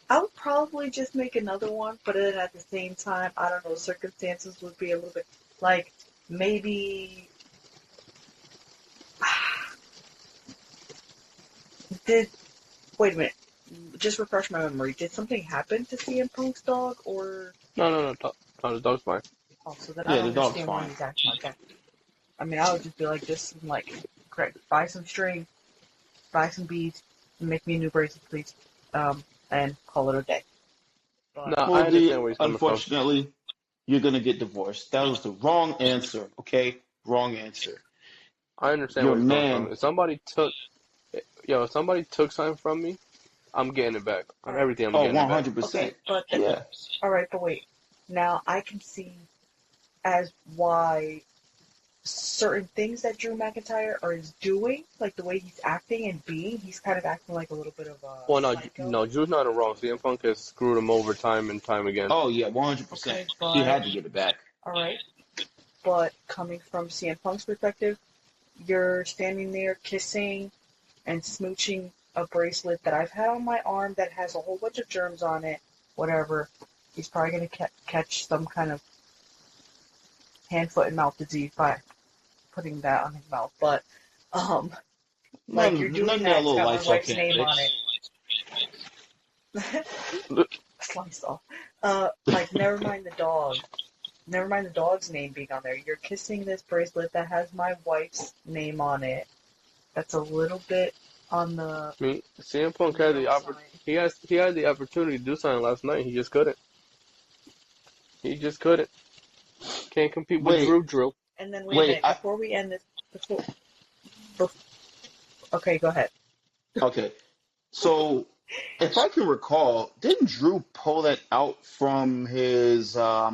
I would probably just make another one, but then at the same time, I don't know, circumstances would be a little bit, maybe, wait a minute, just refresh my memory, did something happen to CM Punk's dog, or? No, the dog's fine. Oh, so then Yeah, I don't the dog's understand why fine. he's acting like that. I mean, I would just be correct, buy some string, buy some beads, and make me a new bracelet, please, and call it a day. But, No, I Well, D, understand where he's coming from. unfortunately, you're going to get divorced. That was the wrong answer, okay? Wrong answer. I understand Your where he's coming from. man, If somebody took something from me, I'm getting it back. On everything, I'm getting it back. 100%. okay, but Yeah. alright, but wait. Now, I can see as why certain things that Drew McIntyre is doing, the way he's acting and being, he's kind of acting like a little bit of a Well, psycho. no, Drew's not in wrong. CM Punk has screwed him over time and time again. Oh, yeah, 100%. Okay, He had but, to get it back. alright. But coming from CM Punk's perspective, you're standing there kissing and smooching a bracelet that I've had on my arm that has a whole bunch of germs on it, whatever. He's probably going to catch some kind of hand, foot, and mouth disease by putting that on his mouth. But, you're doing None of that, that it's little got my lights wife's can't name on fix. it. Sliced off. Never mind the dog. Never mind the dog's name being on there. You're kissing this bracelet that has my wife's name on it. That's a little bit on the. I mean, CM Punk had he had the opportunity to do something last night. He just couldn't. Can't compete with Drew. And then wait a minute, before we end this, okay, go ahead. Okay. So, if I can recall, didn't Drew pull that out from his Yeah,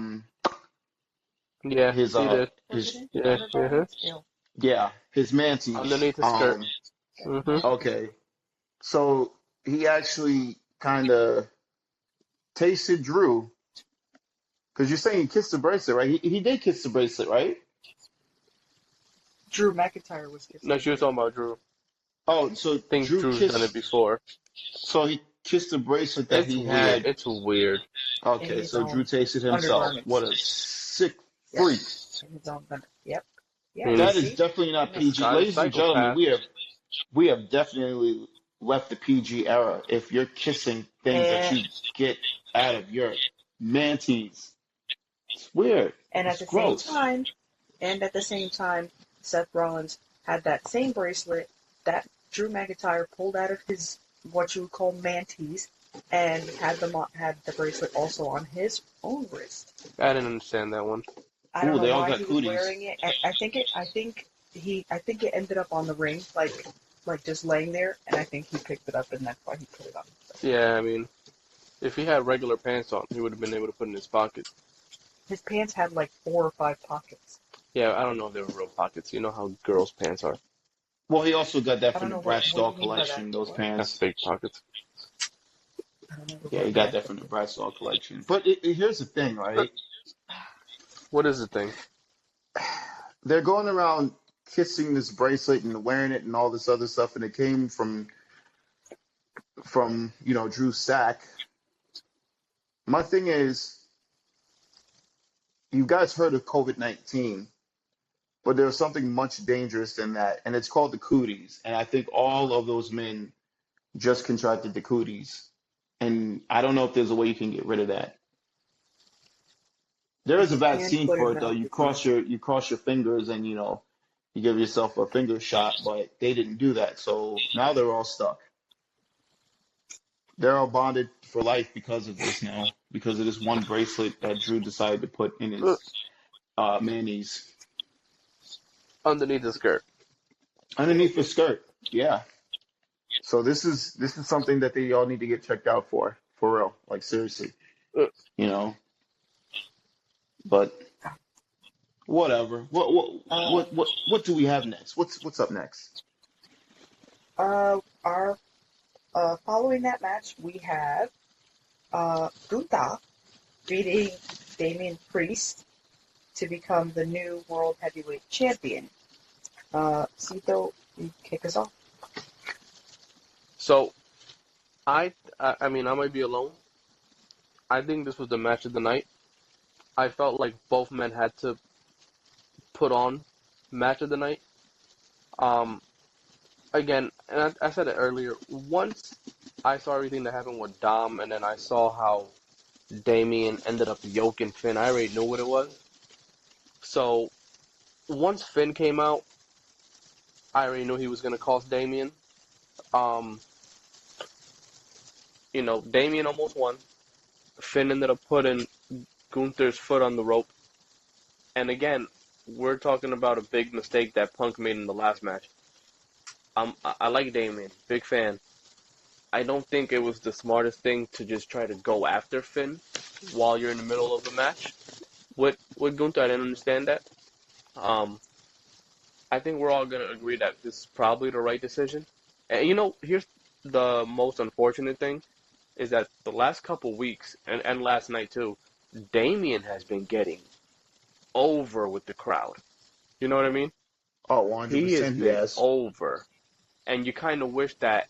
he did. his Yeah, Yeah, his mantis. underneath the skirt. Mm-hmm. Okay. So he actually kind of tasted Drew because you're saying he kissed the bracelet, right? He did kiss the bracelet, right? Drew McIntyre was kissing. No, she was talking about Drew. Oh, so I think Drew Drew's kissed. done it before. So he kissed the bracelet that It's he weird. had. It's weird. Okay, so Drew tasted himself. Undergarments. What a sick freak. In his own Yep. Yeah. Mm. That see? is definitely not PG. Guy's a Ladies and gentlemen, psychopath. we have definitely left the PG era. If you're kissing things that you get out of your mantis, it's weird. And It's at the gross. same time, Seth Rollins had that same bracelet that Drew McIntyre pulled out of his what you would call mantis, and had the bracelet also on his own wrist. I didn't understand that one. I don't Ooh, they know all why got he was cooties. wearing it. I think it ended up on the ring, like just laying there, and I think he picked it up, and that's why he put it on. Yeah, I mean, if he had regular pants on, he would have been able to put it in his pocket. His pants had like 4 or 5 pockets. Yeah, I don't know if they were real pockets. You know how girls' pants are. Well, he also got that I from don't the know Brat what Stall you mean by that. collection, those What? That's pants. fake pockets. I don't know Yeah, he got that from the Brat Stall collection. But here's the thing, right? What is the thing? They're going around kissing this bracelet and wearing it and all this other stuff, and it came from Drew's sack. My thing is, you guys heard of COVID-19, but there's something much dangerous than that, and it's called the cooties. And I think all of those men just contracted the cooties, and I don't know if there's a way you can get rid of that. There is a vaccine for it though. You cross your fingers and you give yourself a finger shot, but they didn't do that. So now they're all stuck. They're all bonded for life because of this now, because of this one bracelet that Drew decided to put in his mayonnaise. Underneath the skirt. Underneath the skirt. Yeah. So this is something that they all need to get checked out for real. Like seriously. But whatever. What do we have next? What's up next? Following that match, we have Gunther beating Damian Priest to become the new World Heavyweight Champion. Cito, you kick us off. So, I mean, I might be alone. I think this was the match of the night. I felt like both men had to put on match of the night. Again, and I said it earlier, once I saw everything that happened with Dom, and then I saw how Damian ended up yoking Finn, I already knew what it was. So, once Finn came out, I already knew he was going to cost Damian. Damian almost won. Finn ended up putting Gunther's foot on the rope. And again, we're talking about a big mistake that Punk made in the last match. I like Damian, big fan. I don't think it was the smartest thing to just try to go after Finn while you're in the middle of the match. With Gunther, I didn't understand that. I think we're all going to agree that this is probably the right decision. And here's the most unfortunate thing, is that the last couple weeks, and last night too, Damian has been getting over with the crowd. You know what I mean? Oh, 100% He has been yes. over. And you kind of wish that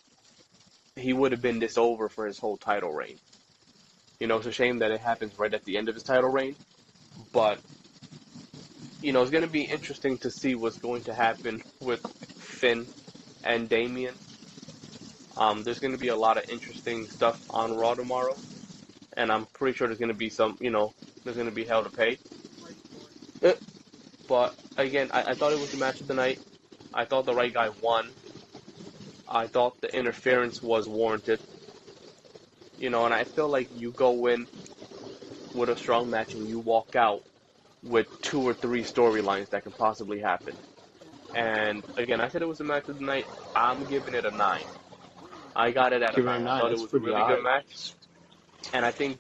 he would have been this over for his whole title reign. It's a shame that it happens right at the end of his title reign. But, it's going to be interesting to see what's going to happen with Finn and Damian. There's going to be a lot of interesting stuff on Raw tomorrow. And I'm pretty sure there's going to be there's going to be hell to pay. But, again, I thought it was the match of the night. I thought the right guy won. I thought the interference was warranted. And I feel like you go in with a strong match and you walk out with 2 or 3 storylines that can possibly happen. And, again, I said it was the match of the night. I'm giving it a 9. I got it at a 9. I thought it was a really good match. And I think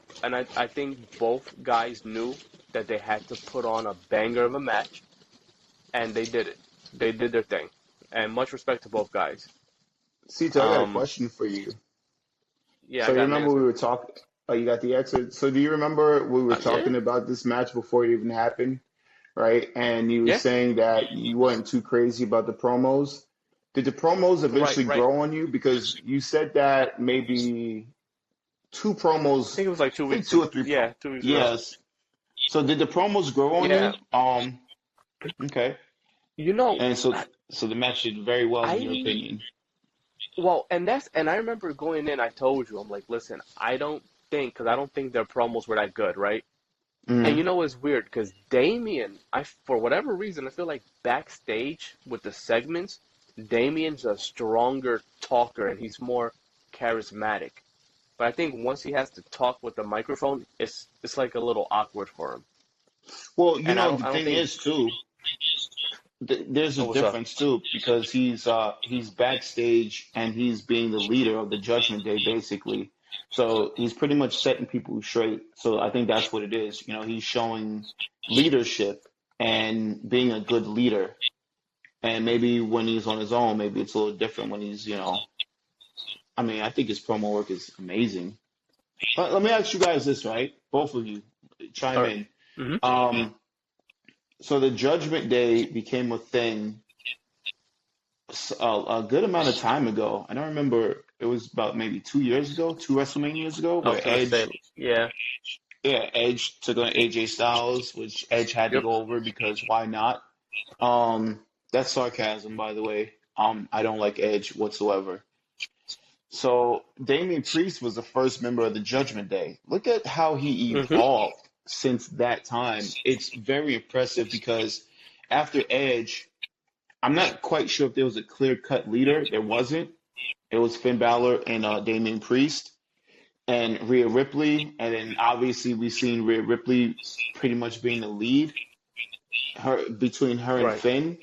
both guys knew that they had to put on a banger of a match, and they did it. They did their thing, and much respect to both guys. Sito, I got a Um, question for you. yeah, So I you got an remember we answer. were talking? Oh, you got the answer. So do you remember we were Yeah, talking about this match before it even happened, right? And you were yeah, saying that you weren't too crazy about the promos. Did the promos right, eventually right. grow on you? Because you said that maybe two I promos, think it was like two I think weeks two ago. or three Yeah, pro. 2 weeks ago. Yes. So did the promos grow on Yeah, you? Okay. you know, And so the match did very well in your I opinion. well, and I remember going in. I told you, I'm like, listen, I don't think their promos were that good, right? And Hmm. you know, it's weird because Damien, for whatever reason, I feel like backstage with the segments, Damien's a stronger talker and he's more charismatic. But I think once he has to talk with the microphone, it's like a little awkward for him. Well, And the I don't thing think. is too, there's a Oh, what's up? difference too because he's backstage and he's being the leader of the Judgment Day basically. So he's pretty much setting people straight. So I think that's what it is. He's showing leadership and being a good leader. And maybe when he's on his own, maybe it's a little different when I mean, I think his promo work is amazing. Let me ask you guys this, right? Both of you, All chime right. in. Mm-hmm. Um, so the Judgment Day became a thing a good amount of time ago. I don't remember. It was about maybe 2 years ago, two WrestleManias ago, I where was gonna say, yeah. Edge took on AJ Styles, which Edge had to Yep. go over because why not? Um, that's sarcasm, by the way. I don't like Edge whatsoever. So Damian Priest was the first member of the Judgment Day. Look at how he Mm-hmm. evolved since that time. It's very impressive because after Edge, I'm not quite sure if there was a clear-cut leader. There wasn't. It was Finn Balor and Damian Priest and Rhea Ripley, and then obviously we've seen Rhea Ripley pretty much being the lead between her and Right. Finn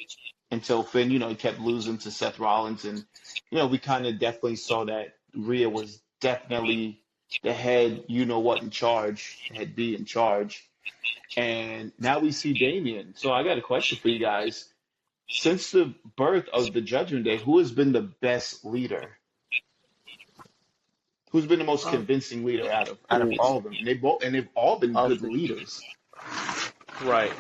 until Finn, he kept losing to Seth Rollins, and we kind of definitely saw that Rhea was definitely the head, in charge, head B in charge, and now we see Damian. So I got a question for you guys. Since the birth of the Judgment Day, who has been the best leader? Who's been the most Um, convincing leader out of Ooh, all of them? And they've all been I'll good say, leaders. right.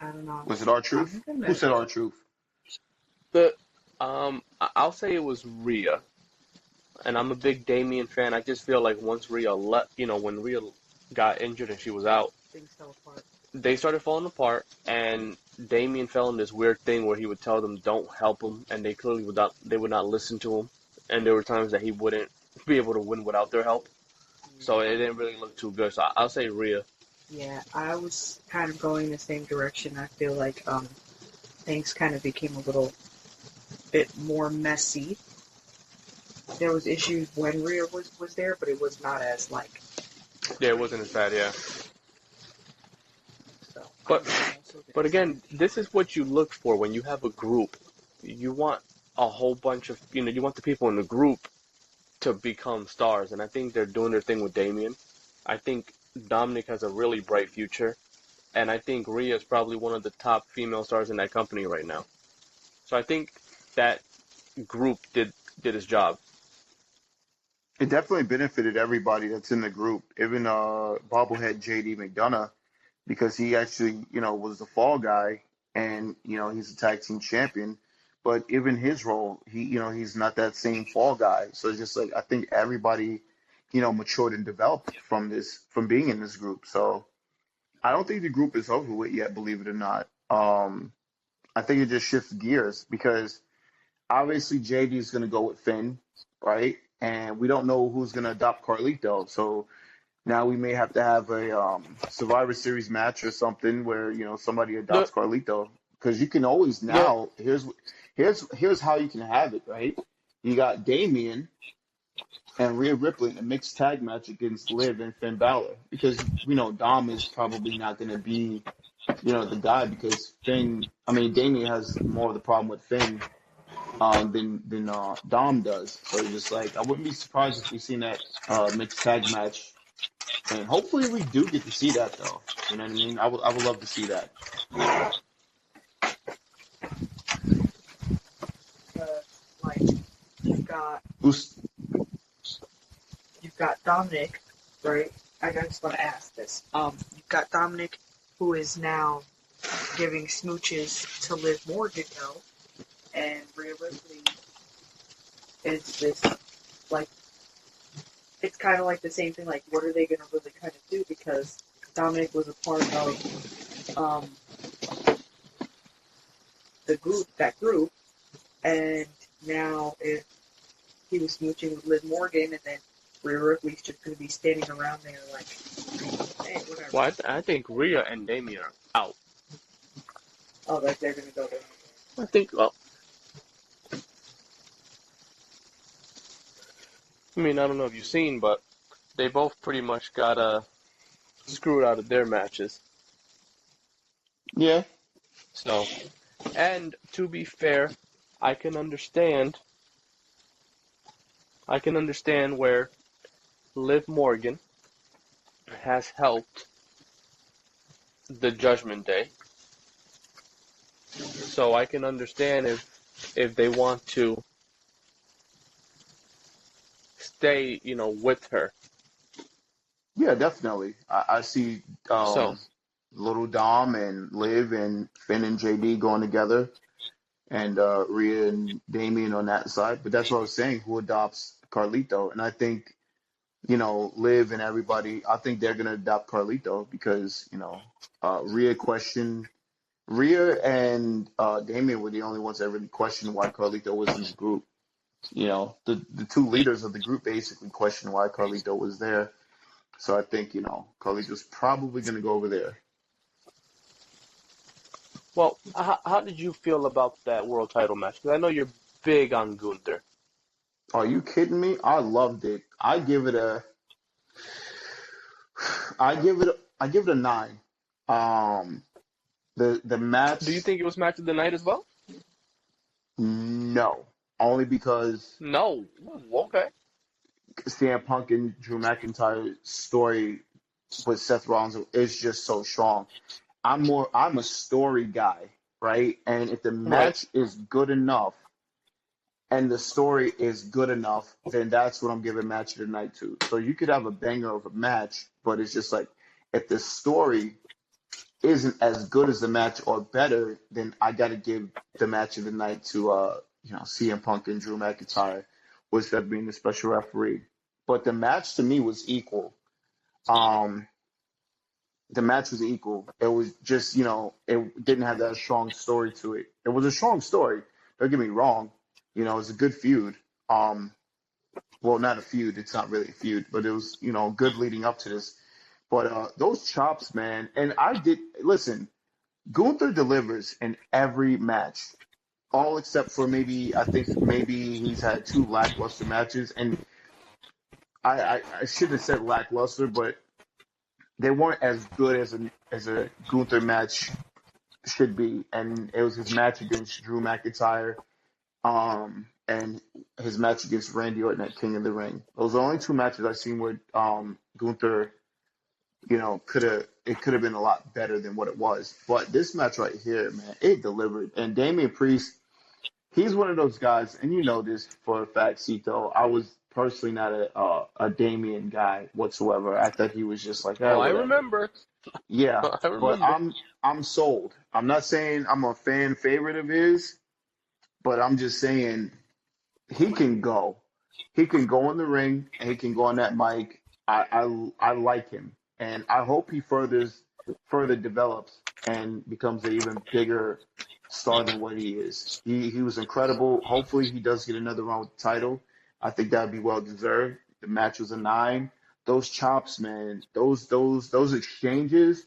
I don't know. Was it our I'm truth? Who gonna. said our truth? The I'll say it was Rhea, and I'm a big Damien fan. I just feel like once Rhea when Rhea got injured and she was out, Things fell apart. they started falling apart, and Damien fell in this weird thing where he would tell them don't help him, and they would not listen to him, and there were times that he wouldn't be able to win without their help. So it didn't really look too good. So I'll say Rhea. Yeah, I was kind of going the same direction. I feel like things kind of became a little bit more messy. There was issues when Rhea was there, but it was not as like Yeah, it wasn't as bad. Yeah, so. but I'm also but gonna say again, this is what you look for when you have a group. You want a whole bunch of you want the people in the group to become stars, and I think they're doing their thing with Damien. I think Dominik has a really bright future, and I think Rhea is probably one of the top female stars in that company right now. So I think that group did his job. It definitely benefited everybody that's in the group, even bobblehead JD McDonough, because he actually, was the fall guy, and he's a tag team champion. But even his role, he's not that same fall guy. So it's just like I think everybody, matured and developed from being in this group. So I don't think the group is over with yet, believe it or not. I think it just shifts gears because obviously JD is going to go with Finn, right? And we don't know who's going to adopt Carlito. So now we may have to have a Survivor Series match or something where somebody The adopts Carlito because you can always yeah now here's how you can have it, right? You got Damian and Rhea Ripley in a mixed tag match against Liv and Finn Balor because we know Dom is probably not going to be the guy because Damian has more of the problem with Finn than Dom does. So it's just like I wouldn't be surprised if we seen that mixed tag match, and hopefully we do get to see that though. You know what I mean? I would love to see that. got Who's you've got Dominik, right? I just want to ask this. You've got Dominik, who is now giving smooches to Liv Morgan, though, and Rhea Ripley is this, like, it's kind of like the same thing, like, what are they going to really kind of do? Because Dominik was a part of that group, and now if he was smooching with Liv Morgan, and then Rhea Ripley's just going to be standing around there like, hey, whatever. Well, I think Rhea and Damian are out. Oh, like they're going to go there. I think, well, I mean, I don't know if you've seen, but they both pretty much got screwed out of their matches. yeah? So, and to be fair, I can understand where Liv Morgan has helped the Judgment Day. So I can understand if they want to stay, with her. Yeah, definitely. I see So, Little Dom and Liv and Finn and JD going together, and Rhea and Damien on that side. But that's what I was saying. Who adopts Carlito? And I think, Liv and everybody, I think they're going to adopt Carlito because, Rhea and Damien were the only ones that really questioned why Carlito was in the group. The two leaders of the group basically questioned why Carlito was there. So I think, Carlito's probably going to go over there. well, how did you feel about that world title match? Because I know you're big on Gunther. Are you kidding me? I loved it. I give it a 9. The match. Do you think it was match of the night as well? No, only because No. Ooh, okay. CM Punk and Drew McIntyre's story with Seth Rollins is just so strong. I'm a story guy, right? And if the match is good enough and the story is good enough, then that's what I'm giving match of the night to. So you could have a banger of a match, but it's just like if the story isn't as good as the match or better, then I got to give the match of the night to CM Punk and Drew McIntyre, with Seth being the special referee. But the match to me was equal. The match was equal. It was just, it didn't have that strong story to it. It was a strong story. Don't get me wrong. It was a good feud. Well, not a feud. It's not really a feud, but it was, good leading up to this. But those chops, man, and listen, Gunther delivers in every match, all except for maybe he's had 2 lackluster matches. And I should have said lackluster, but they weren't as good as a Gunther match should be. And it was his match against Drew McIntyre, and his match against Randy Orton at King of the Ring. Those are the only 2 matches I've seen where Gunther, could have been a lot better than what it was. But this match right here, man, it delivered. And Damian Priest, he's one of those guys, and you know this for a fact, Cito. I was personally not a Damian guy whatsoever. I thought he was just like, I remember. Yeah, I remember. but I'm sold. I'm not saying I'm a fan favorite of his, but I'm just saying he can go. He can go in the ring and he can go on that mic. I like him, and I hope he further develops and becomes an even bigger star than what he is. He was incredible. Hopefully he does get another run with the title. I think that would be well deserved. The match was a 9. Those chops, man, those exchanges,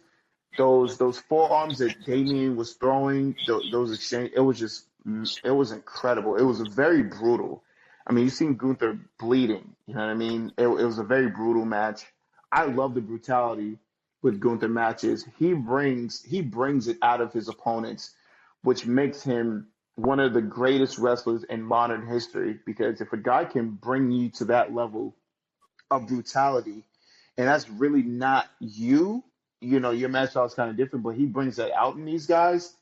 those forearms that Damien was throwing, those exchanges, it was incredible. It was very brutal. I mean, you seen Gunther bleeding. You know what I mean? It was a very brutal match. I love the brutality with Gunther matches. He brings it out of his opponents, which makes him one of the greatest wrestlers in modern history. Because if a guy can bring you to that level of brutality, and that's really not your match style is kind of different, but he brings that out in these guys.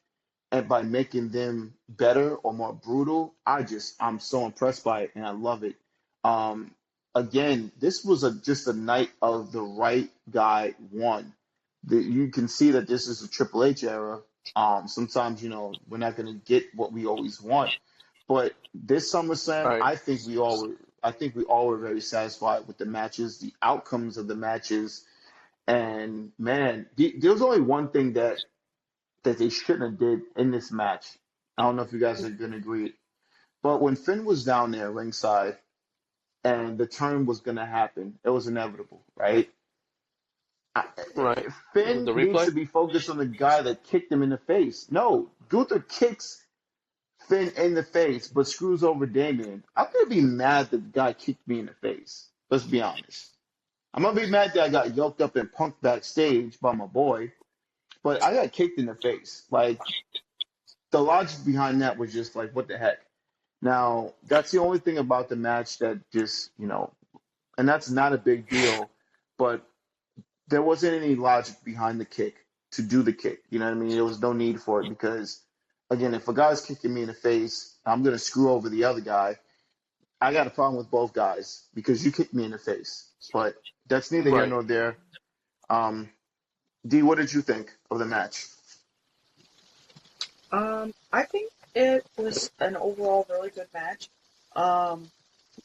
and by making them better or more brutal, I'm so impressed by it and I love it. Um, Again, this was just a night of the right guy won. You can see that this is a Triple H era. Sometimes, we're not going to get what we always want, but this SummerSlam, Right. I think we all were very satisfied with the matches, the outcomes of the matches, and man, there was only one thing that they shouldn't have did in this match. I don't know if you guys are going to agree, but when Finn was down there ringside and the turn was going to happen, it was inevitable, right? I, Right. Finn The needs to replay? be focused on the guy that kicked him in the face. No, Gunther kicks Finn in the face, but screws over Damian. I'm going to be mad that the guy kicked me in the face. Let's be honest. I'm going to be mad that I got yoked up and punked backstage by my boy, but I got kicked in the face. Like, the logic behind that was just like, what the heck? Now, that's the only thing about the match that just, and that's not a big deal, but there wasn't any logic behind the kick to do the kick. You know what I mean? There was no need for it because, again, if a guy's kicking me in the face, I'm going to screw over the other guy. I got a problem with both guys because you kicked me in the face. But that's neither here Right. nor there. D, what did you think of the match? I think it was an overall really good match. Um,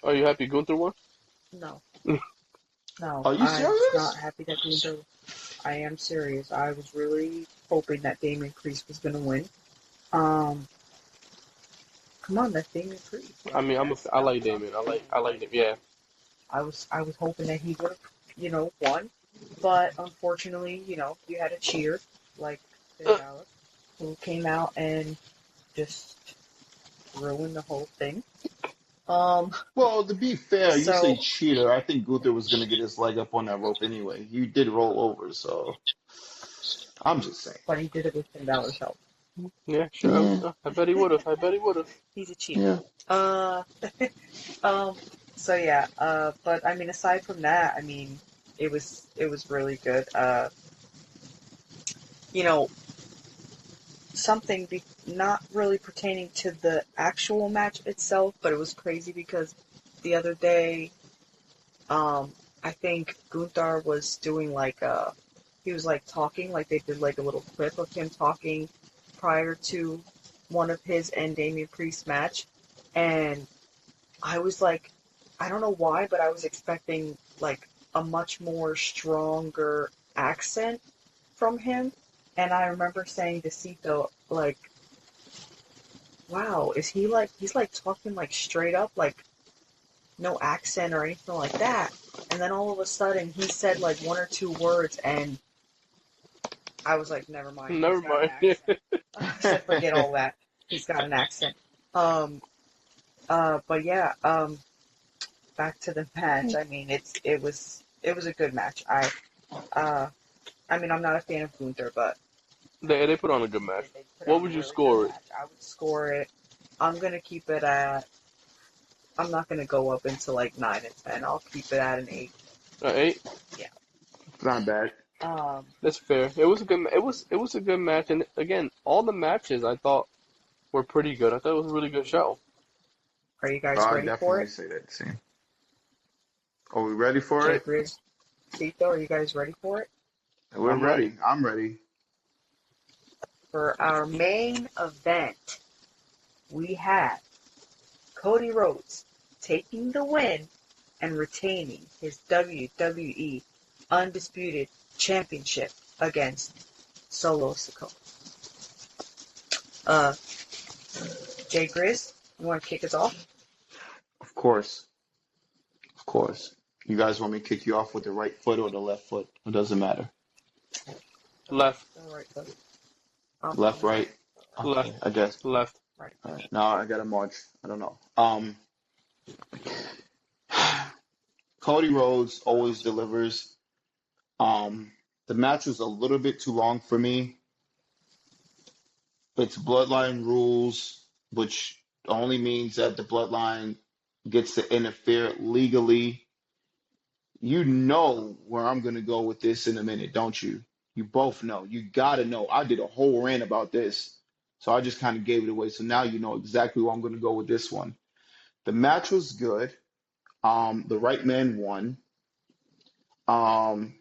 Are you happy Gunther won? no, no, Are you I'm serious? not happy that Gunther. I am serious. I was really hoping that Damian Priest was gonna win. Um, come on, that's Damian Priest. I mean, I like Damien. I like him. Yeah. I was hoping that he would have, won, but unfortunately, you had a cheer like Finn Balor, who came out and just ruined the whole thing. Well, to be fair, you say So, cheater. I think Gunther was going to get his leg up on that rope anyway. He did roll over, so I'm just saying. but he did it with Finn Balor's help. Yeah, sure. Yeah, I bet he would have. I bet he would have. He's a cheater. yeah. Uh, so yeah, but I mean, aside from that, I mean, it was really good. You know, something not really pertaining to the actual match itself, but it was crazy because the other day, I think Gunther was doing like he was like talking, like they did like a little clip of him talking prior to one of his and Damian Priest's match, and I was like, I don't know why, but I was expecting like a much more stronger accent from him. And I remember saying to Cito, like, wow, is he like, he's like talking like straight up, like no accent or anything like that. And then all of a sudden he said like one or two words and I was like, never mind. Never He's got an mind. accent. I said, forget all that. He's got an accent. But yeah, back to the match. I mean, it was a good match. I mean, I'm not a fan of Gunther, but They put on a good match. they put What on a would you really score good it? match. I would score it. I'm gonna keep it at. I'm not gonna go up into like 9 and 10. I'll keep it at an 8. 8. It's not bad. That's fair. It was a good. It was a good match, and again, all the matches I thought were pretty good. I thought it was a really good show. Are you guys I'll ready for definitely it? say that. See, are we ready for Jay it? Grizz, Cito, are you guys ready for it? We're I'm ready. ready. I'm ready. For our main event, we have Cody Rodes taking the win and retaining his WWE Undisputed Championship against Solo Sikoa. Jay Grizz, you want to kick us off? Of course. Of course. You guys want me to kick you off with the right foot or the left foot? It doesn't matter. Left, All right, bud. Left, right. Okay, left, I guess. left. Right. All right. Now I gotta march. I don't know. Cody Rhodes always delivers. The match was a little bit too long for me. It's bloodline rules, which only means that the bloodline gets to interfere legally. You know where I'm gonna go with this in a minute, don't you? You both know. You gotta know. I did a whole rant about this. So I just kind of gave it away. So now you know exactly where I'm going to go with this one. The match was good. The right man won. Um,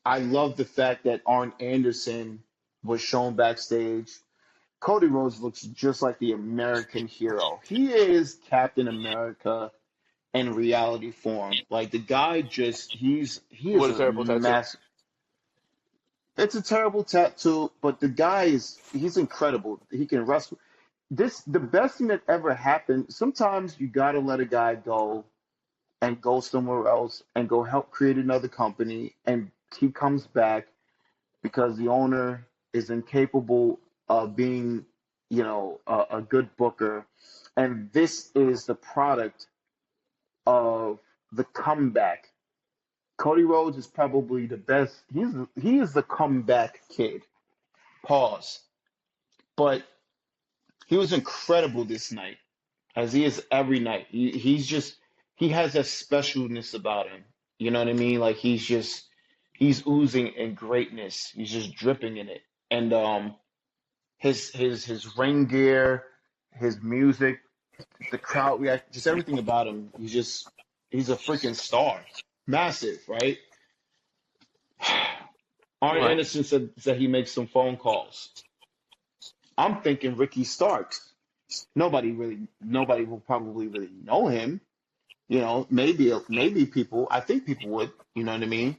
I love the fact that Arn Anderson was shown backstage. Cody Rhodes looks just like the American hero. He is Captain America in reality form. Like the guy he is What a a terrible tattoo. massive. It's a terrible tattoo, but the guy he's incredible. He can wrestle. The best thing that ever happened. Sometimes you gotta let a guy go and go somewhere else and go help create another company, and he comes back because the owner is incapable of being, a good booker. And this is the product of the comeback. Cody Rhodes is probably the best. He is the comeback kid. Pause. But he was incredible this night, as he is every night. He has a specialness about him. You know what I mean? Like he's oozing in greatness. He's just dripping in it. And his ring gear, his music, the crowd react, just everything about him. He's a freaking star. Massive, right? Arn Right. Anderson said he makes some phone calls. I'm thinking Ricky Starks. Nobody will probably really know him. Maybe people. I think people would. You know what I mean?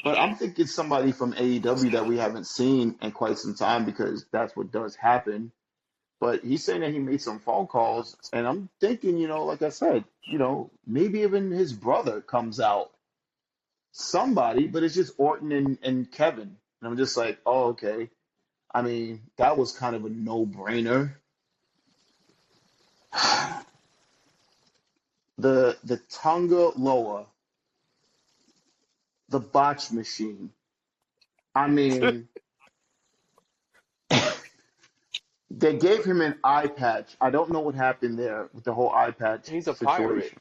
But I'm thinking somebody from AEW that we haven't seen in quite some time, because that's what does happen. But he's saying that he made some phone calls, and I'm thinking, like I said, maybe even his brother comes out. Somebody, but it's just Orton and Kevin. And I'm just like, oh, okay. I mean, that was kind of a no-brainer. The Tonga Loa, the botch machine. I mean, they gave him an eye patch. I don't know what happened there with the whole eye patch He's a situation. pirate.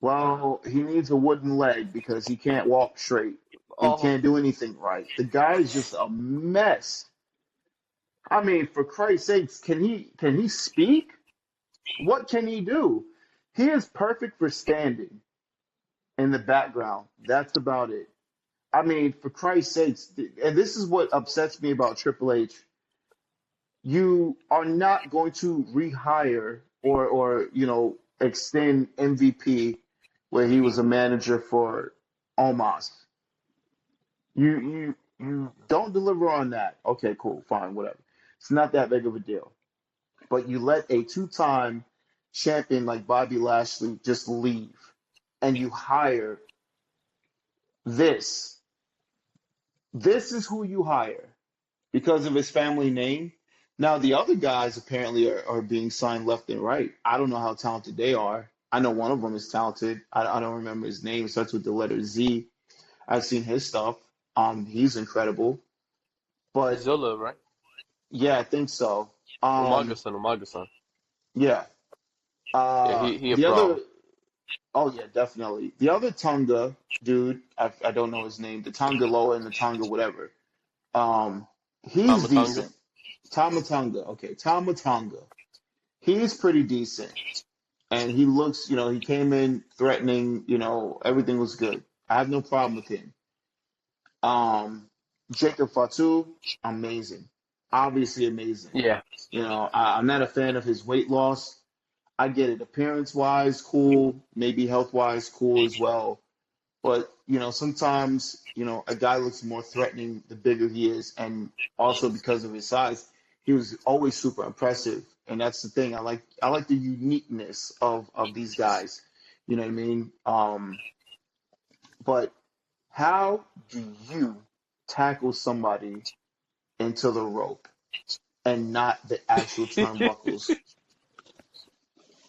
Well, he needs a wooden leg because he can't walk straight. He Oh, can't do anything right. The guy is just a mess. I mean, for Christ's sakes, can he speak? What can he do? He is perfect for standing in the background. That's about it. I mean, for Christ's sakes, and this is what upsets me about Triple H. You are not going to rehire or extend MVP where he was a manager for Omos. You don't deliver on that. Okay, cool, fine, whatever. It's not that big of a deal. But you let a two-time champion like Bobby Lashley just leave, and you hire this. This is who you hire because of his family name. Now, the other guys apparently are being signed left and right. I don't know how talented they are. I know one of them is talented. I don't remember his name. It starts with the letter Z. I've seen his stuff. He's incredible. But Zilla, right? yeah, I think so. Umaga-san. Yeah. Yeah, he a The pro. other, oh yeah, definitely. The other Tonga dude, I don't know his name. The Tonga Loa and the Tonga whatever. He's Tama Tonga. decent. Tama Tonga. Okay, Tama Tonga. He's pretty decent. And he looks, he came in threatening, everything was good. I have no problem with him. Jacob Fatu, amazing. Obviously amazing. Yeah. I'm not a fan of his weight loss. I get it. Appearance-wise, cool. Maybe health-wise, cool as well. But, sometimes, a guy looks more threatening the bigger he is. And also because of his size, he was always super impressive. And that's the thing. I like the uniqueness of these guys. You know what I mean? But how do you tackle somebody into the rope and not the actual turnbuckles?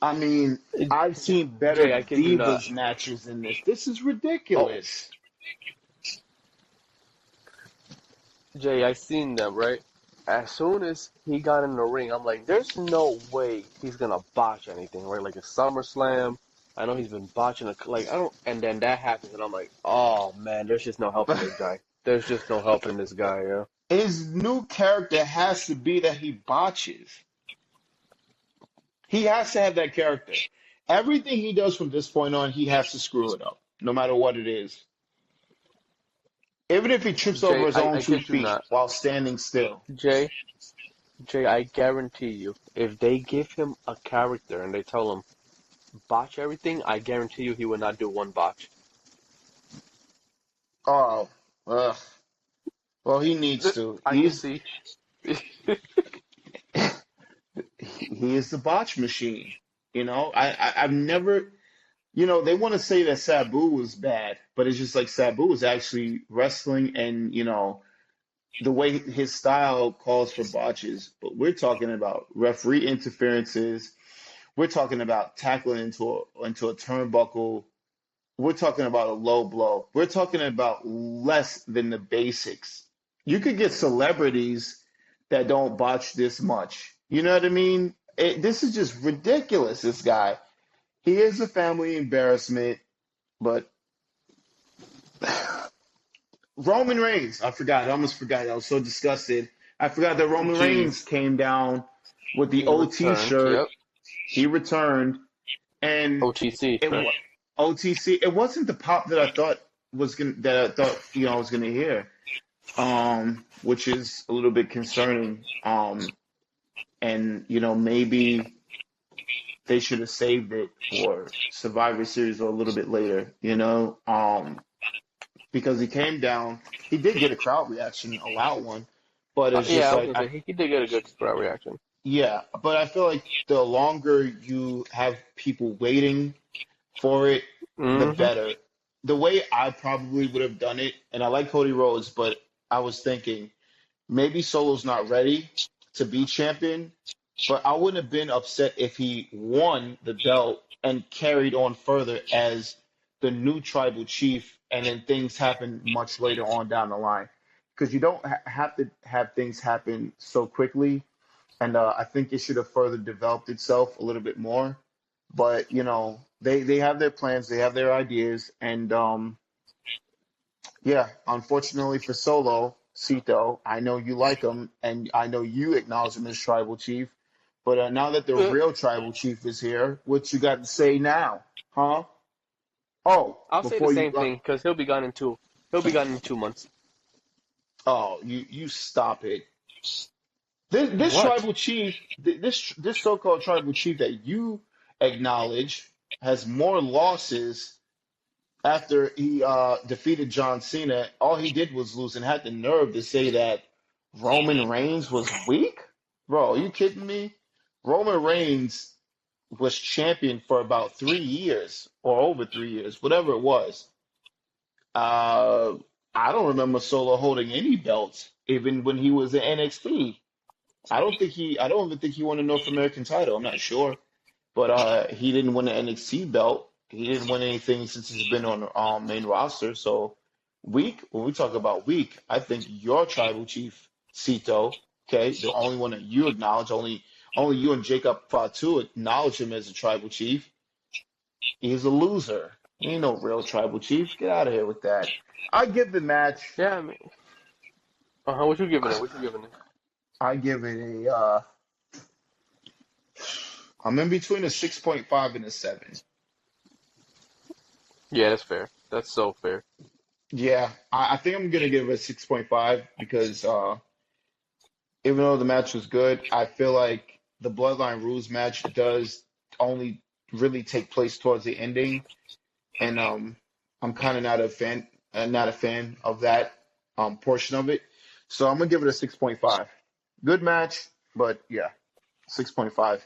I mean, I've seen better Jay, I kid you not. Divas matches than this. This is ridiculous. Jay, I seen them, right? As soon as he got in the ring, I'm like, there's no way he's gonna botch anything, right? Like a SummerSlam. I know he's been botching and then that happens, and I'm like, oh man, there's just no help in this guy. There's just no help in this guy, yeah. His new character has to be that he botches. He has to have that character. Everything he does from this point on, he has to screw it up, no matter what it is. Even if he trips over Jay, his I, own I two kid you feet not. while standing still. Jay, I guarantee you, if they give him a character and they tell him botch everything, I guarantee you he will not do one botch. Oh, ugh. Well, he needs to. I can see. He is the botch machine. I've never. They want to say that Sabu was bad, but it's just like Sabu was actually wrestling, and the way his style calls for botches. But we're talking about referee interferences. We're talking about tackling into a turnbuckle. We're talking about a low blow. We're talking about less than the basics. You could get celebrities that don't botch this much. You know what I mean? This is just ridiculous, this guy. He is a family embarrassment, but Roman Reigns, I forgot. I almost forgot. I was so disgusted. I forgot that Roman Reigns came down with the He OT returned, shirt. yep. He returned, and OTC. OTC. It wasn't the pop that I thought I was gonna hear, which is a little bit concerning. And maybe they should have saved it for Survivor Series or a little bit later. Because he came down, he did get a crowd reaction, a loud one, but it's just I was like gonna say he did get a good crowd reaction. yeah, but I feel like the longer you have people waiting for it, the better. The way I probably would have done it, and I like Cody Rhodes, but I was thinking maybe Solo's not ready to be champion, but I wouldn't have been upset if he won the belt and carried on further as the new tribal chief, and then things happen much later on down the line. Because you don't have to have things happen so quickly. And I think it should have further developed itself a little bit more. But, they have their plans, they have their ideas. And, yeah, unfortunately for Solo Sikoa, I know you like him, and I know you acknowledge him as tribal chief. But now that the real tribal chief is here, what you got to say now, huh? Oh, I'll say the same thing because he'll be gone in 2 months. Oh, you stop it. This What? tribal chief, this so-called tribal chief that you acknowledge has more losses after he defeated John Cena. All he did was lose and had the nerve to say that Roman Reigns was weak? Bro, are you kidding me? Roman Reigns was champion for about 3 years or over 3 years, whatever it was. I don't remember Solo holding any belts, even when he was in NXT. I don't even think he won a North American title. I'm not sure, but he didn't win an NXT belt. He didn't win anything since he's been on the main roster. So weak. When we talk about weak, I think your tribal chief Cito, okay, the only one that you acknowledge, only you and Jacob Fatu acknowledge him as a tribal chief. He's a loser. He ain't no real tribal chief. Get out of here with that. I give the match. Yeah, I mean, what you giving it? I give it a. I'm in between a 6.5 and a 7. Yeah, that's fair. That's so fair. Yeah, I think I'm gonna give it a 6.5 because even though the match was good, I feel like the Bloodline Rules match does only really take place towards the ending, and I'm kind of not a fan of that portion of it. So I'm gonna give it a 6.5. Good match, but yeah, 6.5.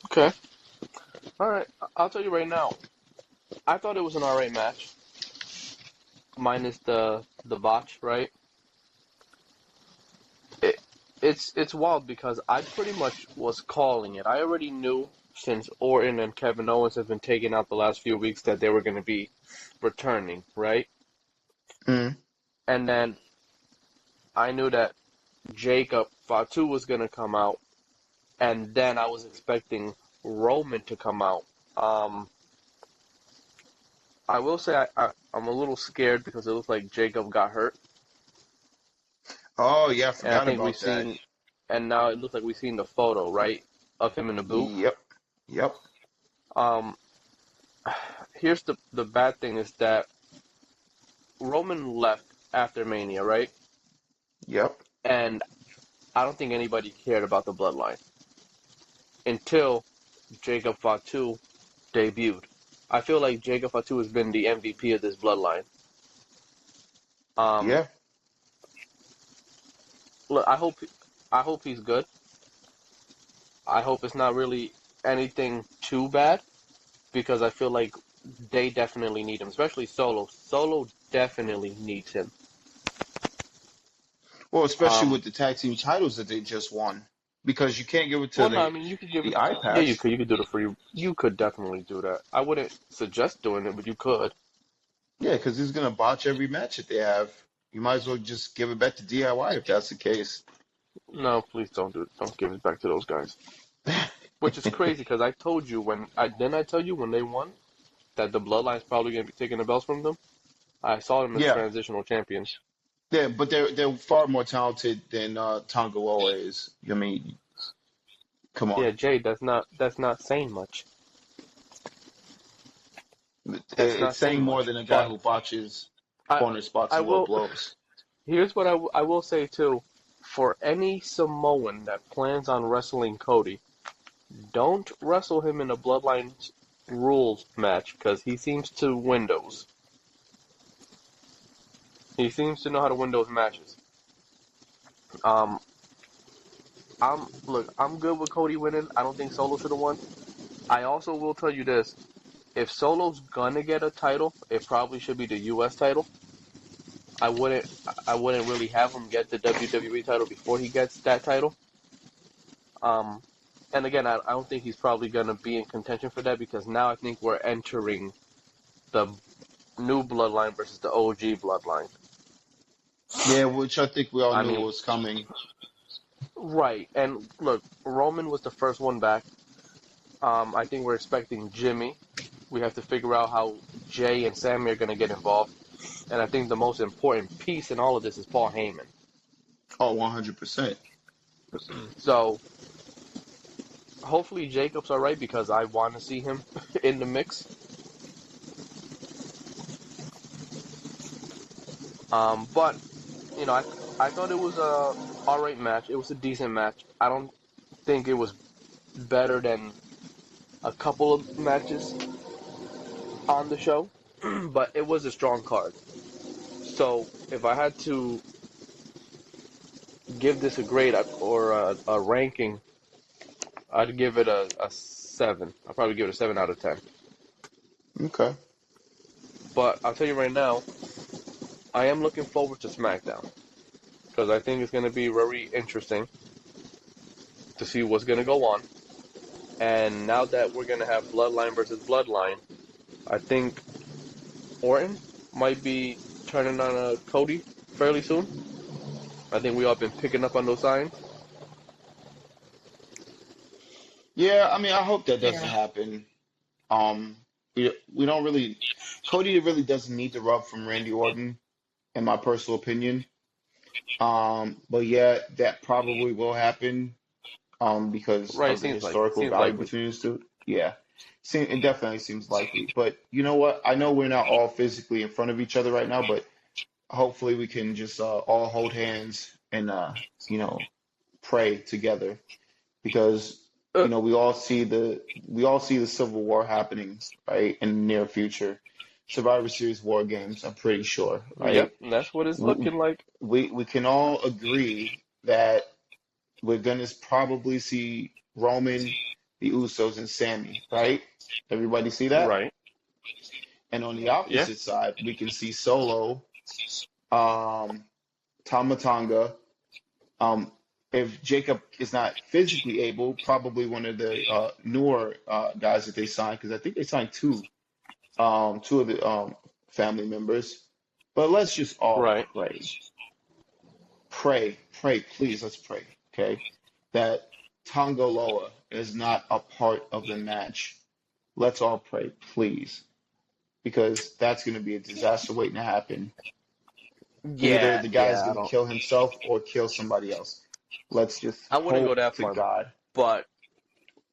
Okay. All right. I'll tell you right now. I thought it was an alright match, minus the botch, right? It's wild because I pretty much was calling it. I already knew since Orton and Kevin Owens have been taken out the last few weeks that they were going to be returning, right? Mm. And then I knew that Jacob Fatu was going to come out, and then I was expecting Roman to come out. I will say I'm a little scared because it looks like Jacob got hurt. Oh yeah, I And I forgot think we've about that. seen, and now it looks like we've seen the photo, right, of him in the boot. Yep. Yep. Um, Here's the bad thing is that Roman left after Mania, right? Yep. And I don't think anybody cared about the bloodline until Jacob Fatu debuted. I feel like Jacob Fatu has been the MVP of this bloodline. Um, Yeah. Look, I hope he's good. I hope it's not really anything too bad because I feel like they definitely need him, especially Solo. Solo definitely needs him. Well, especially Um, with the tag team titles that they just won, because you can't give it to well, no, I mean you could give the it. Yeah, you iPads. could. You could do it for you. You could definitely do that. I wouldn't suggest doing it, but you could. Yeah, because he's gonna botch every match that they have. You might as well just give it back to DIY if that's the case. No, please don't do it. Don't give it back to those guys. Which is crazy because I told you I tell you when they won that the Bloodline's probably gonna be taking the belts from them. I saw them as Yeah, transitional champions. yeah, but they're far more talented than Tonga Loa is. I mean, come on, Yeah, Jay, that's not saying much. That's it's not saying saying more much. than a guy But who botches I corner spots I and low will. blows. Here's what I will say too. For any Samoan that plans on wrestling Cody, don't wrestle him in a Bloodline rules match because he seems to win those. He seems to know how to win those matches. Um, I'm good with Cody winning. I don't think Solo should have won. I also will tell you this: if Solo's gonna get a title, it probably should be the U.S. title. I wouldn't I wouldn't really have him get the WWE title before he gets that title. Um, and again, I don't think he's probably gonna be in contention for that because now I think we're entering the new bloodline versus the OG bloodline. Yeah, which I think we all I knew mean, was coming. right. And look, Roman was the first one back. I think we're expecting Jimmy. We have to figure out how Jay and Sammy are going to get involved. And I think the most important piece in all of this is Paul Heyman. Oh, 100%. So hopefully Jacob's all right because I want to see him in the mix. But I thought it was a all right match. It was a decent match. I don't think it was better than a couple of matches on the show, but it was a strong card. So if I had to give this a grade or a ranking, I'd give it a 7. I'll probably give it a 7 out of 10. Okay. But I'll tell you right now, I am looking forward to SmackDown because I think it's going to be very interesting to see what's going to go on. And now that we're going to have Bloodline versus Bloodline, I think Orton might be turning on Cody fairly soon. I think we all been picking up on those signs. Yeah, I mean, I hope that doesn't Yeah. happen. Um, we don't really. Cody really doesn't need the rub from Randy Orton, in my personal opinion. But yeah, that probably will happen. Because Right, of the it historical seems value likely. between these two. Yeah, it definitely seems likely. But you know what? I know we're not all physically in front of each other right now, but hopefully we can just all hold hands and you know pray together because Uh, we all see the Civil War happening right in the near future. Survivor Series War Games, I'm pretty sure, right? yep, that's what it's We looking like. we can all agree that we're gonna probably see Roman, the Usos, and Sammy, right? Everybody see that? Right. And on the Yeah. opposite side, we can see Solo, um, Tama Tonga. Um, if Jacob is not physically able, probably one of the newer guys that they signed, because I think they signed two of the family members. But let's just all Right. pray, please, let's pray, okay? That Tongaloa is not a part of the match. Let's all pray, please, because that's going to be a disaster waiting to happen. Either Yeah, the guy's yeah. going to kill himself or kill somebody else. Let's just I wouldn't go hope that to far, God. but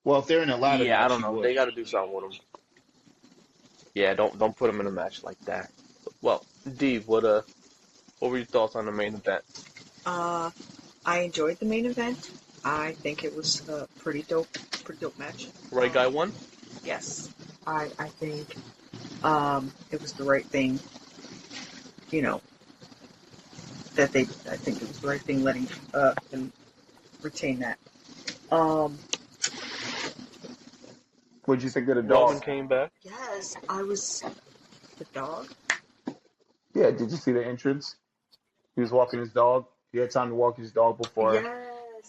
Well, if they're in a ladder yeah, I match, don't you know. would. They got to do something with him. Yeah, don't put him in a match like that. Well, Dave, what were your thoughts on the main event? I enjoyed the main event. I think it was a pretty dope match. Right guy won? Yes, I think it was the right thing. You know I think it was the right thing letting him retain that. Um, What'd you think of the Roman dog? came back. yes, I was the dog. Yeah, did you see the entrance? He was walking his dog. He had time to walk his dog before. Yes,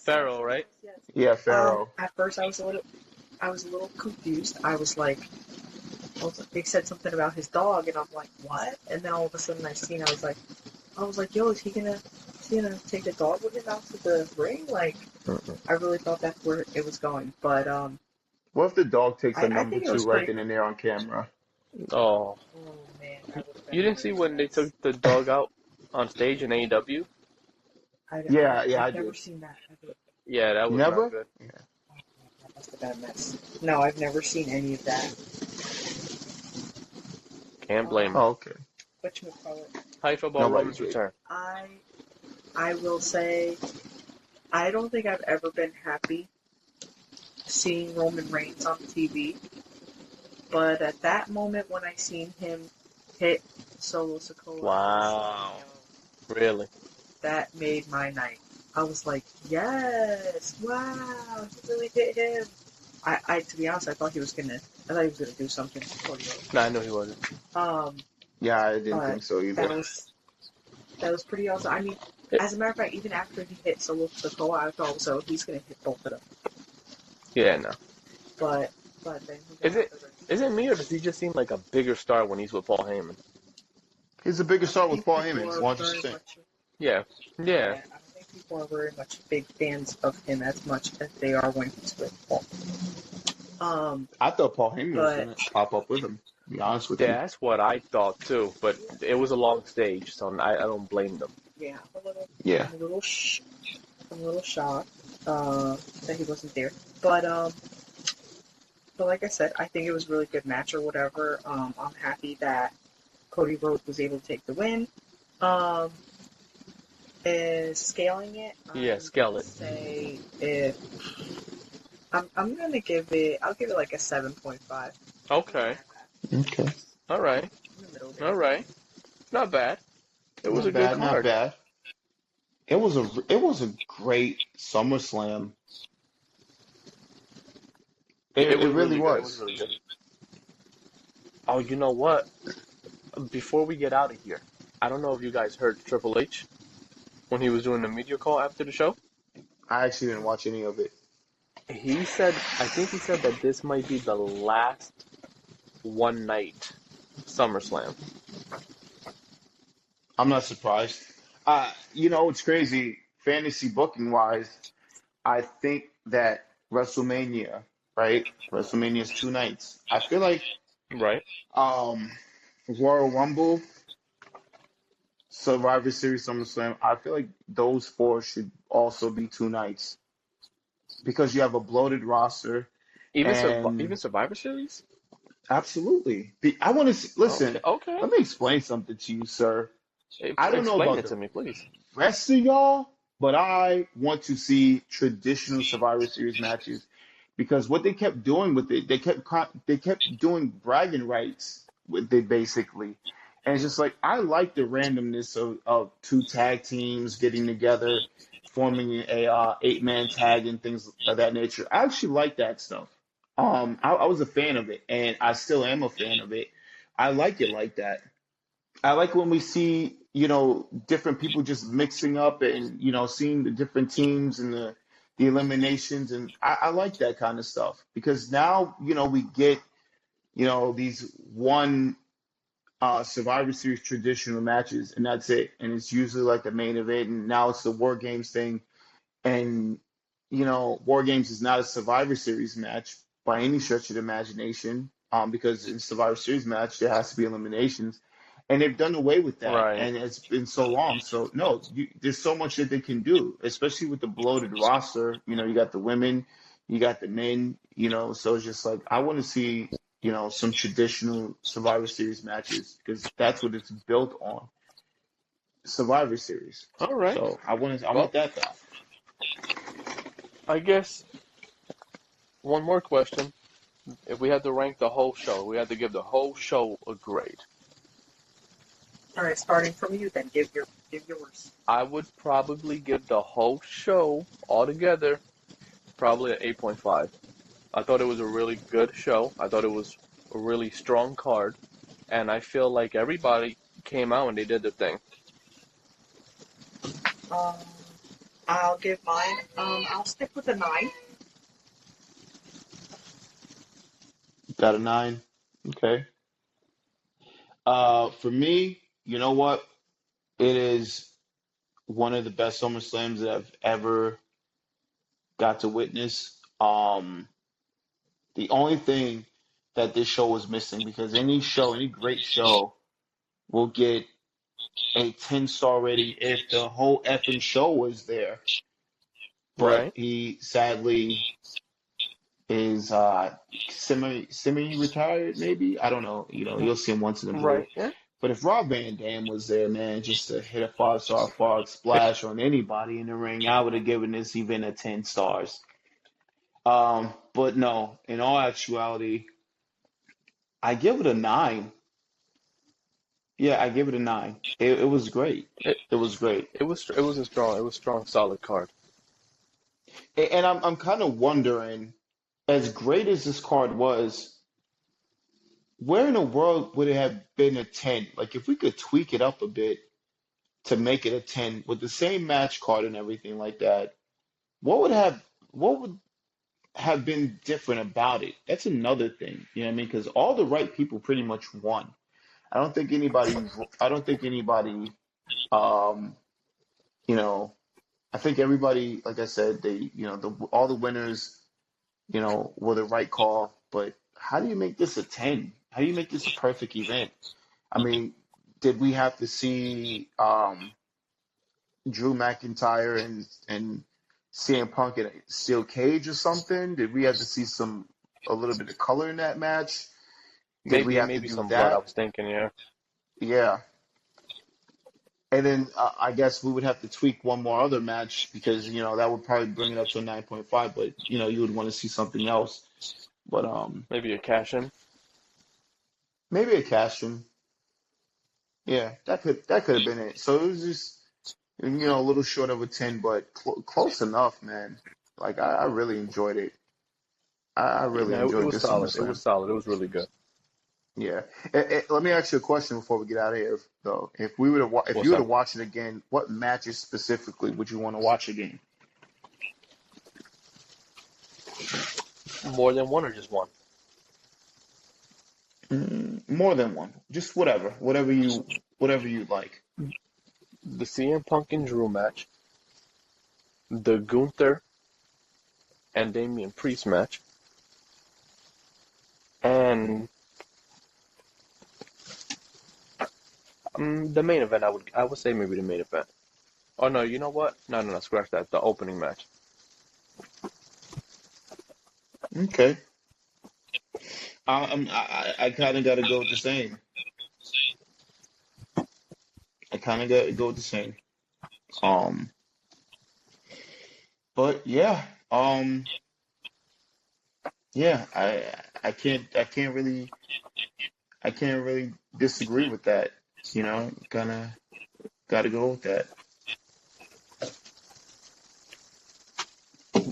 Pharaoh, right? yes. Yeah, Pharaoh. At first, I was a little confused. I was like, they said something about his dog, and I'm like, what? And then all of a sudden, I was like, yo, is he gonna take the dog with him out to the ring? Like, I really thought that's where it was going. But What if the dog takes a I number think it 2 was right pretty. then and there on camera? Oh, Oh man, that would've been you didn't see when they hilarious. took the dog out on stage in AEW? Yeah, I I've never did. seen that. Yeah, that was not Never? good. Yeah. That must have been a mess. No, I've never seen any of that. Can't blame him. Oh, okay. Whatchamacallit. How you feel about Nobody Roman's did. return? I will say, I don't think I've ever been happy seeing Roman Reigns on TV. But at that moment when I seen him hit Solo Sikoa, Wow. Really? that made my night. I was like, yes, wow, he really hit him. I to be honest, I thought he was gonna do something to Cody Rodes. No, I know he wasn't. Yeah, I didn't But think so that either. was pretty awesome. I mean, as a matter of fact, even after he hit Solo Sikoa, I thought, so he's gonna hit both of them. Yeah, no. But then he got Is it the ring. is it me or does he just seem like a bigger star when he's with Paul Heyman? He's the biggest star with think Paul people Heyman, are 100%. very much- Yeah. I Yeah. don't think people are very much big fans of him as much as they are when he's with Paul. I thought Paul Heyman was But going to pop up with him, to be honest with Yeah, you. that's what I thought too, but it was a long stage, so I don't blame them. yeah, Yeah. I'm a little shocked that he wasn't there. But like I said, I think it was a really good match or whatever. I'm happy that Cody Rhodes was able to take the win. Is scaling it? Yeah, scale it. Say if I'm gonna give it. I'll give it like a 7.5. Okay. Okay. All right. In the middle there. All right. Not bad. It was Not a bad, good not card. bad. It was a great SummerSlam. It really good. was. It was really good. Oh, you know what? Before we get out of here, I don't know if you guys heard Triple H when he was doing the media call after the show. I actually didn't watch any of it. I think he said that this might be the last one night SummerSlam. I'm not surprised. It's crazy. Fantasy booking wise, I think that WrestleMania, right? WrestleMania is 2 nights. I feel like Right. Royal Rumble, Survivor Series, SummerSlam. I feel like those 4 should also be 2 nights because you have a bloated roster and Even Survivor Series? absolutely. I want to listen. Okay. Let me explain something to you, sir. I don't know Explain about it to the me, please. rest of y'all, but I want to see traditional Survivor Series matches because what they kept doing with it, they kept doing bragging rights with it basically, and it's just like I like the randomness of 2 tag teams getting together, forming a 8-man tag and things of that nature. I actually like that stuff. I was a fan of it, and I still am a fan of it. I like it like that. I like when we see, different people just mixing up and, seeing the different teams and the eliminations. And I like that kind of stuff because now, we get, these one Survivor Series traditional matches and that's it. And it's usually like the main event. And now it's the War Games thing. And, War Games is not a Survivor Series match by any stretch of the imagination because in Survivor Series match, there has to be eliminations. And they've done away with that, Right. and it's been so long. So no, there's so much that they can do, especially with the bloated roster. You got the women, you got the men. So it's just like I want to see some traditional Survivor Series matches because that's what it's built on, Survivor Series. All right. So I Well, want that back. I guess one more question. If we had to rank the whole show, we had to give the whole show a grade. All right, starting from you, then give yours. I would probably give the whole show altogether probably an 8.5. I thought it was a really good show. I thought it was a really strong card, and I feel like everybody came out and they did their thing. I'll give mine. I'll stick with a 9. Got a 9. Okay. For me, you know what? It is one of the best SummerSlams that I've ever got to witness. The only thing that this show was missing, because any great show will get a 10-star rating if the whole effing show was there. But Right. he sadly is semi-retired, maybe. I don't know. You'll see him once in a blue. Right. Yeah. But if Rob Van Dam was there, man, just to hit a 5-star frog splash on anybody in the ring, I would have given this event a 10 stars. But no, in all actuality, I give it a 9. Yeah, I give it a 9. It was great. It was great. It was a strong, solid card. And I'm kind of wondering, as great as this card was, where in the world would it have been a 10? Like, if we could tweak it up a bit to make it a 10 with the same match card and everything like that, what would have been different about it? That's another thing. You know what I mean? Because all the right people pretty much won. I don't think anybody, I think everybody, like I said, all the winners, were the right call. But how do you make this a 10? How do you make this a perfect event? I mean, did we have to see Drew McIntyre and CM Punk in a steel cage or something? Did we have to see a little bit of color in that match? Did we have maybe to do some that? blood. I was thinking, yeah. Yeah. And then I guess we would have to tweak one more other match because, that would probably bring it up to a 9.5, but, you would want to see something else. But Maybe a cash in. maybe a cash-in. Yeah, that could have been it. So it was just, a little short of a 10, but close enough, man. Like, I really enjoyed it. I really Yeah, it enjoyed was this solid. It SummerSlam. was solid. It was really good. Yeah. Let me ask you a question before we get out of here, though. If you were to watch it again, what matches specifically would you want to watch again? More than one or just one? More than one. Just whatever you like. The CM Punk and Drew match, the Gunther and Damian Priest match, and the main event. I would say maybe the main event. Oh no, you know what? No, scratch that. The opening match. Okay. I kind of got to go with the same. I kind of got to go with the same. But yeah, yeah, I can't really disagree with that. Kind of got to go with that.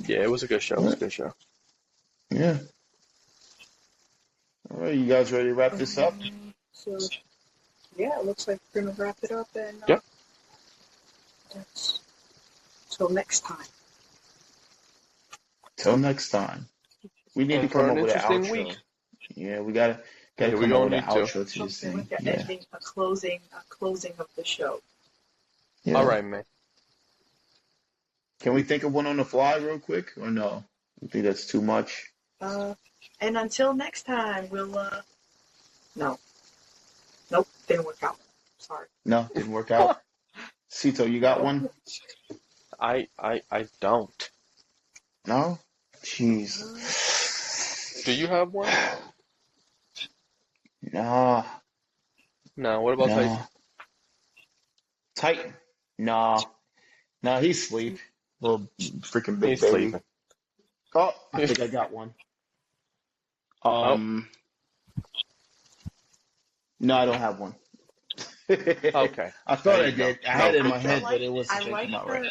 Yeah, it was a good show. It was a good show. Yeah. All right, you guys ready to wrap this up? So, yeah, it looks like we're going to wrap it up. And Yep. Till next time. Till next time. We need And to come for up an with an interesting outro. week. Yeah, we gotta Yeah, we come up with gonna an need to. outro to this Something thing. like an Yeah. ending, a closing of the show. Yeah. All right, man. Can we think of one on the fly real quick, or no? You think that's too much? And until next time, we'll, no. Nope, didn't work out. Sorry. No, didn't work out. Cito, you got one? I don't. No? Jeez. Do you have one? No. No. What about Tyson? No. Titan? No. No, he's asleep. Little freaking big He's baby. sleeping. Oh, I think I got one. No, I don't have one. Okay. I thought There I you go. did. I had it in my head, I but it wasn't I thinking like about the right.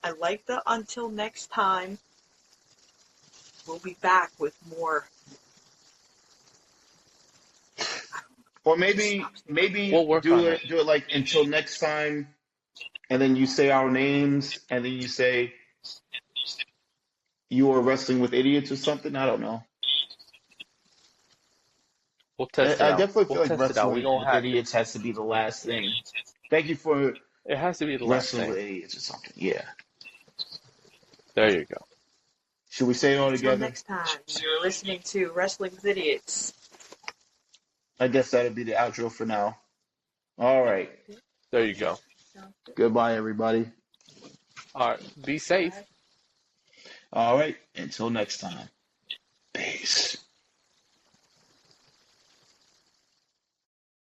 I like the until next time. We'll be back with more. Or maybe We'll work do on it. it like until next time, and then you say our names, and then you say you are wrestling with idiots or something. I don't know. We'll test it I out. definitely feel We'll like test it out. We wrestling gonna with hack it. idiots has to be the last thing. Thank you for It has to be the last wrestling with thing. idiots or something. Yeah. There you go. Should we say it all Until together? next time, you're listening to Wrestling with Idiots. I guess that'll be the outro for now. All right. There you go. Goodbye, everybody. All right. Be safe. All right. Until next time. Peace.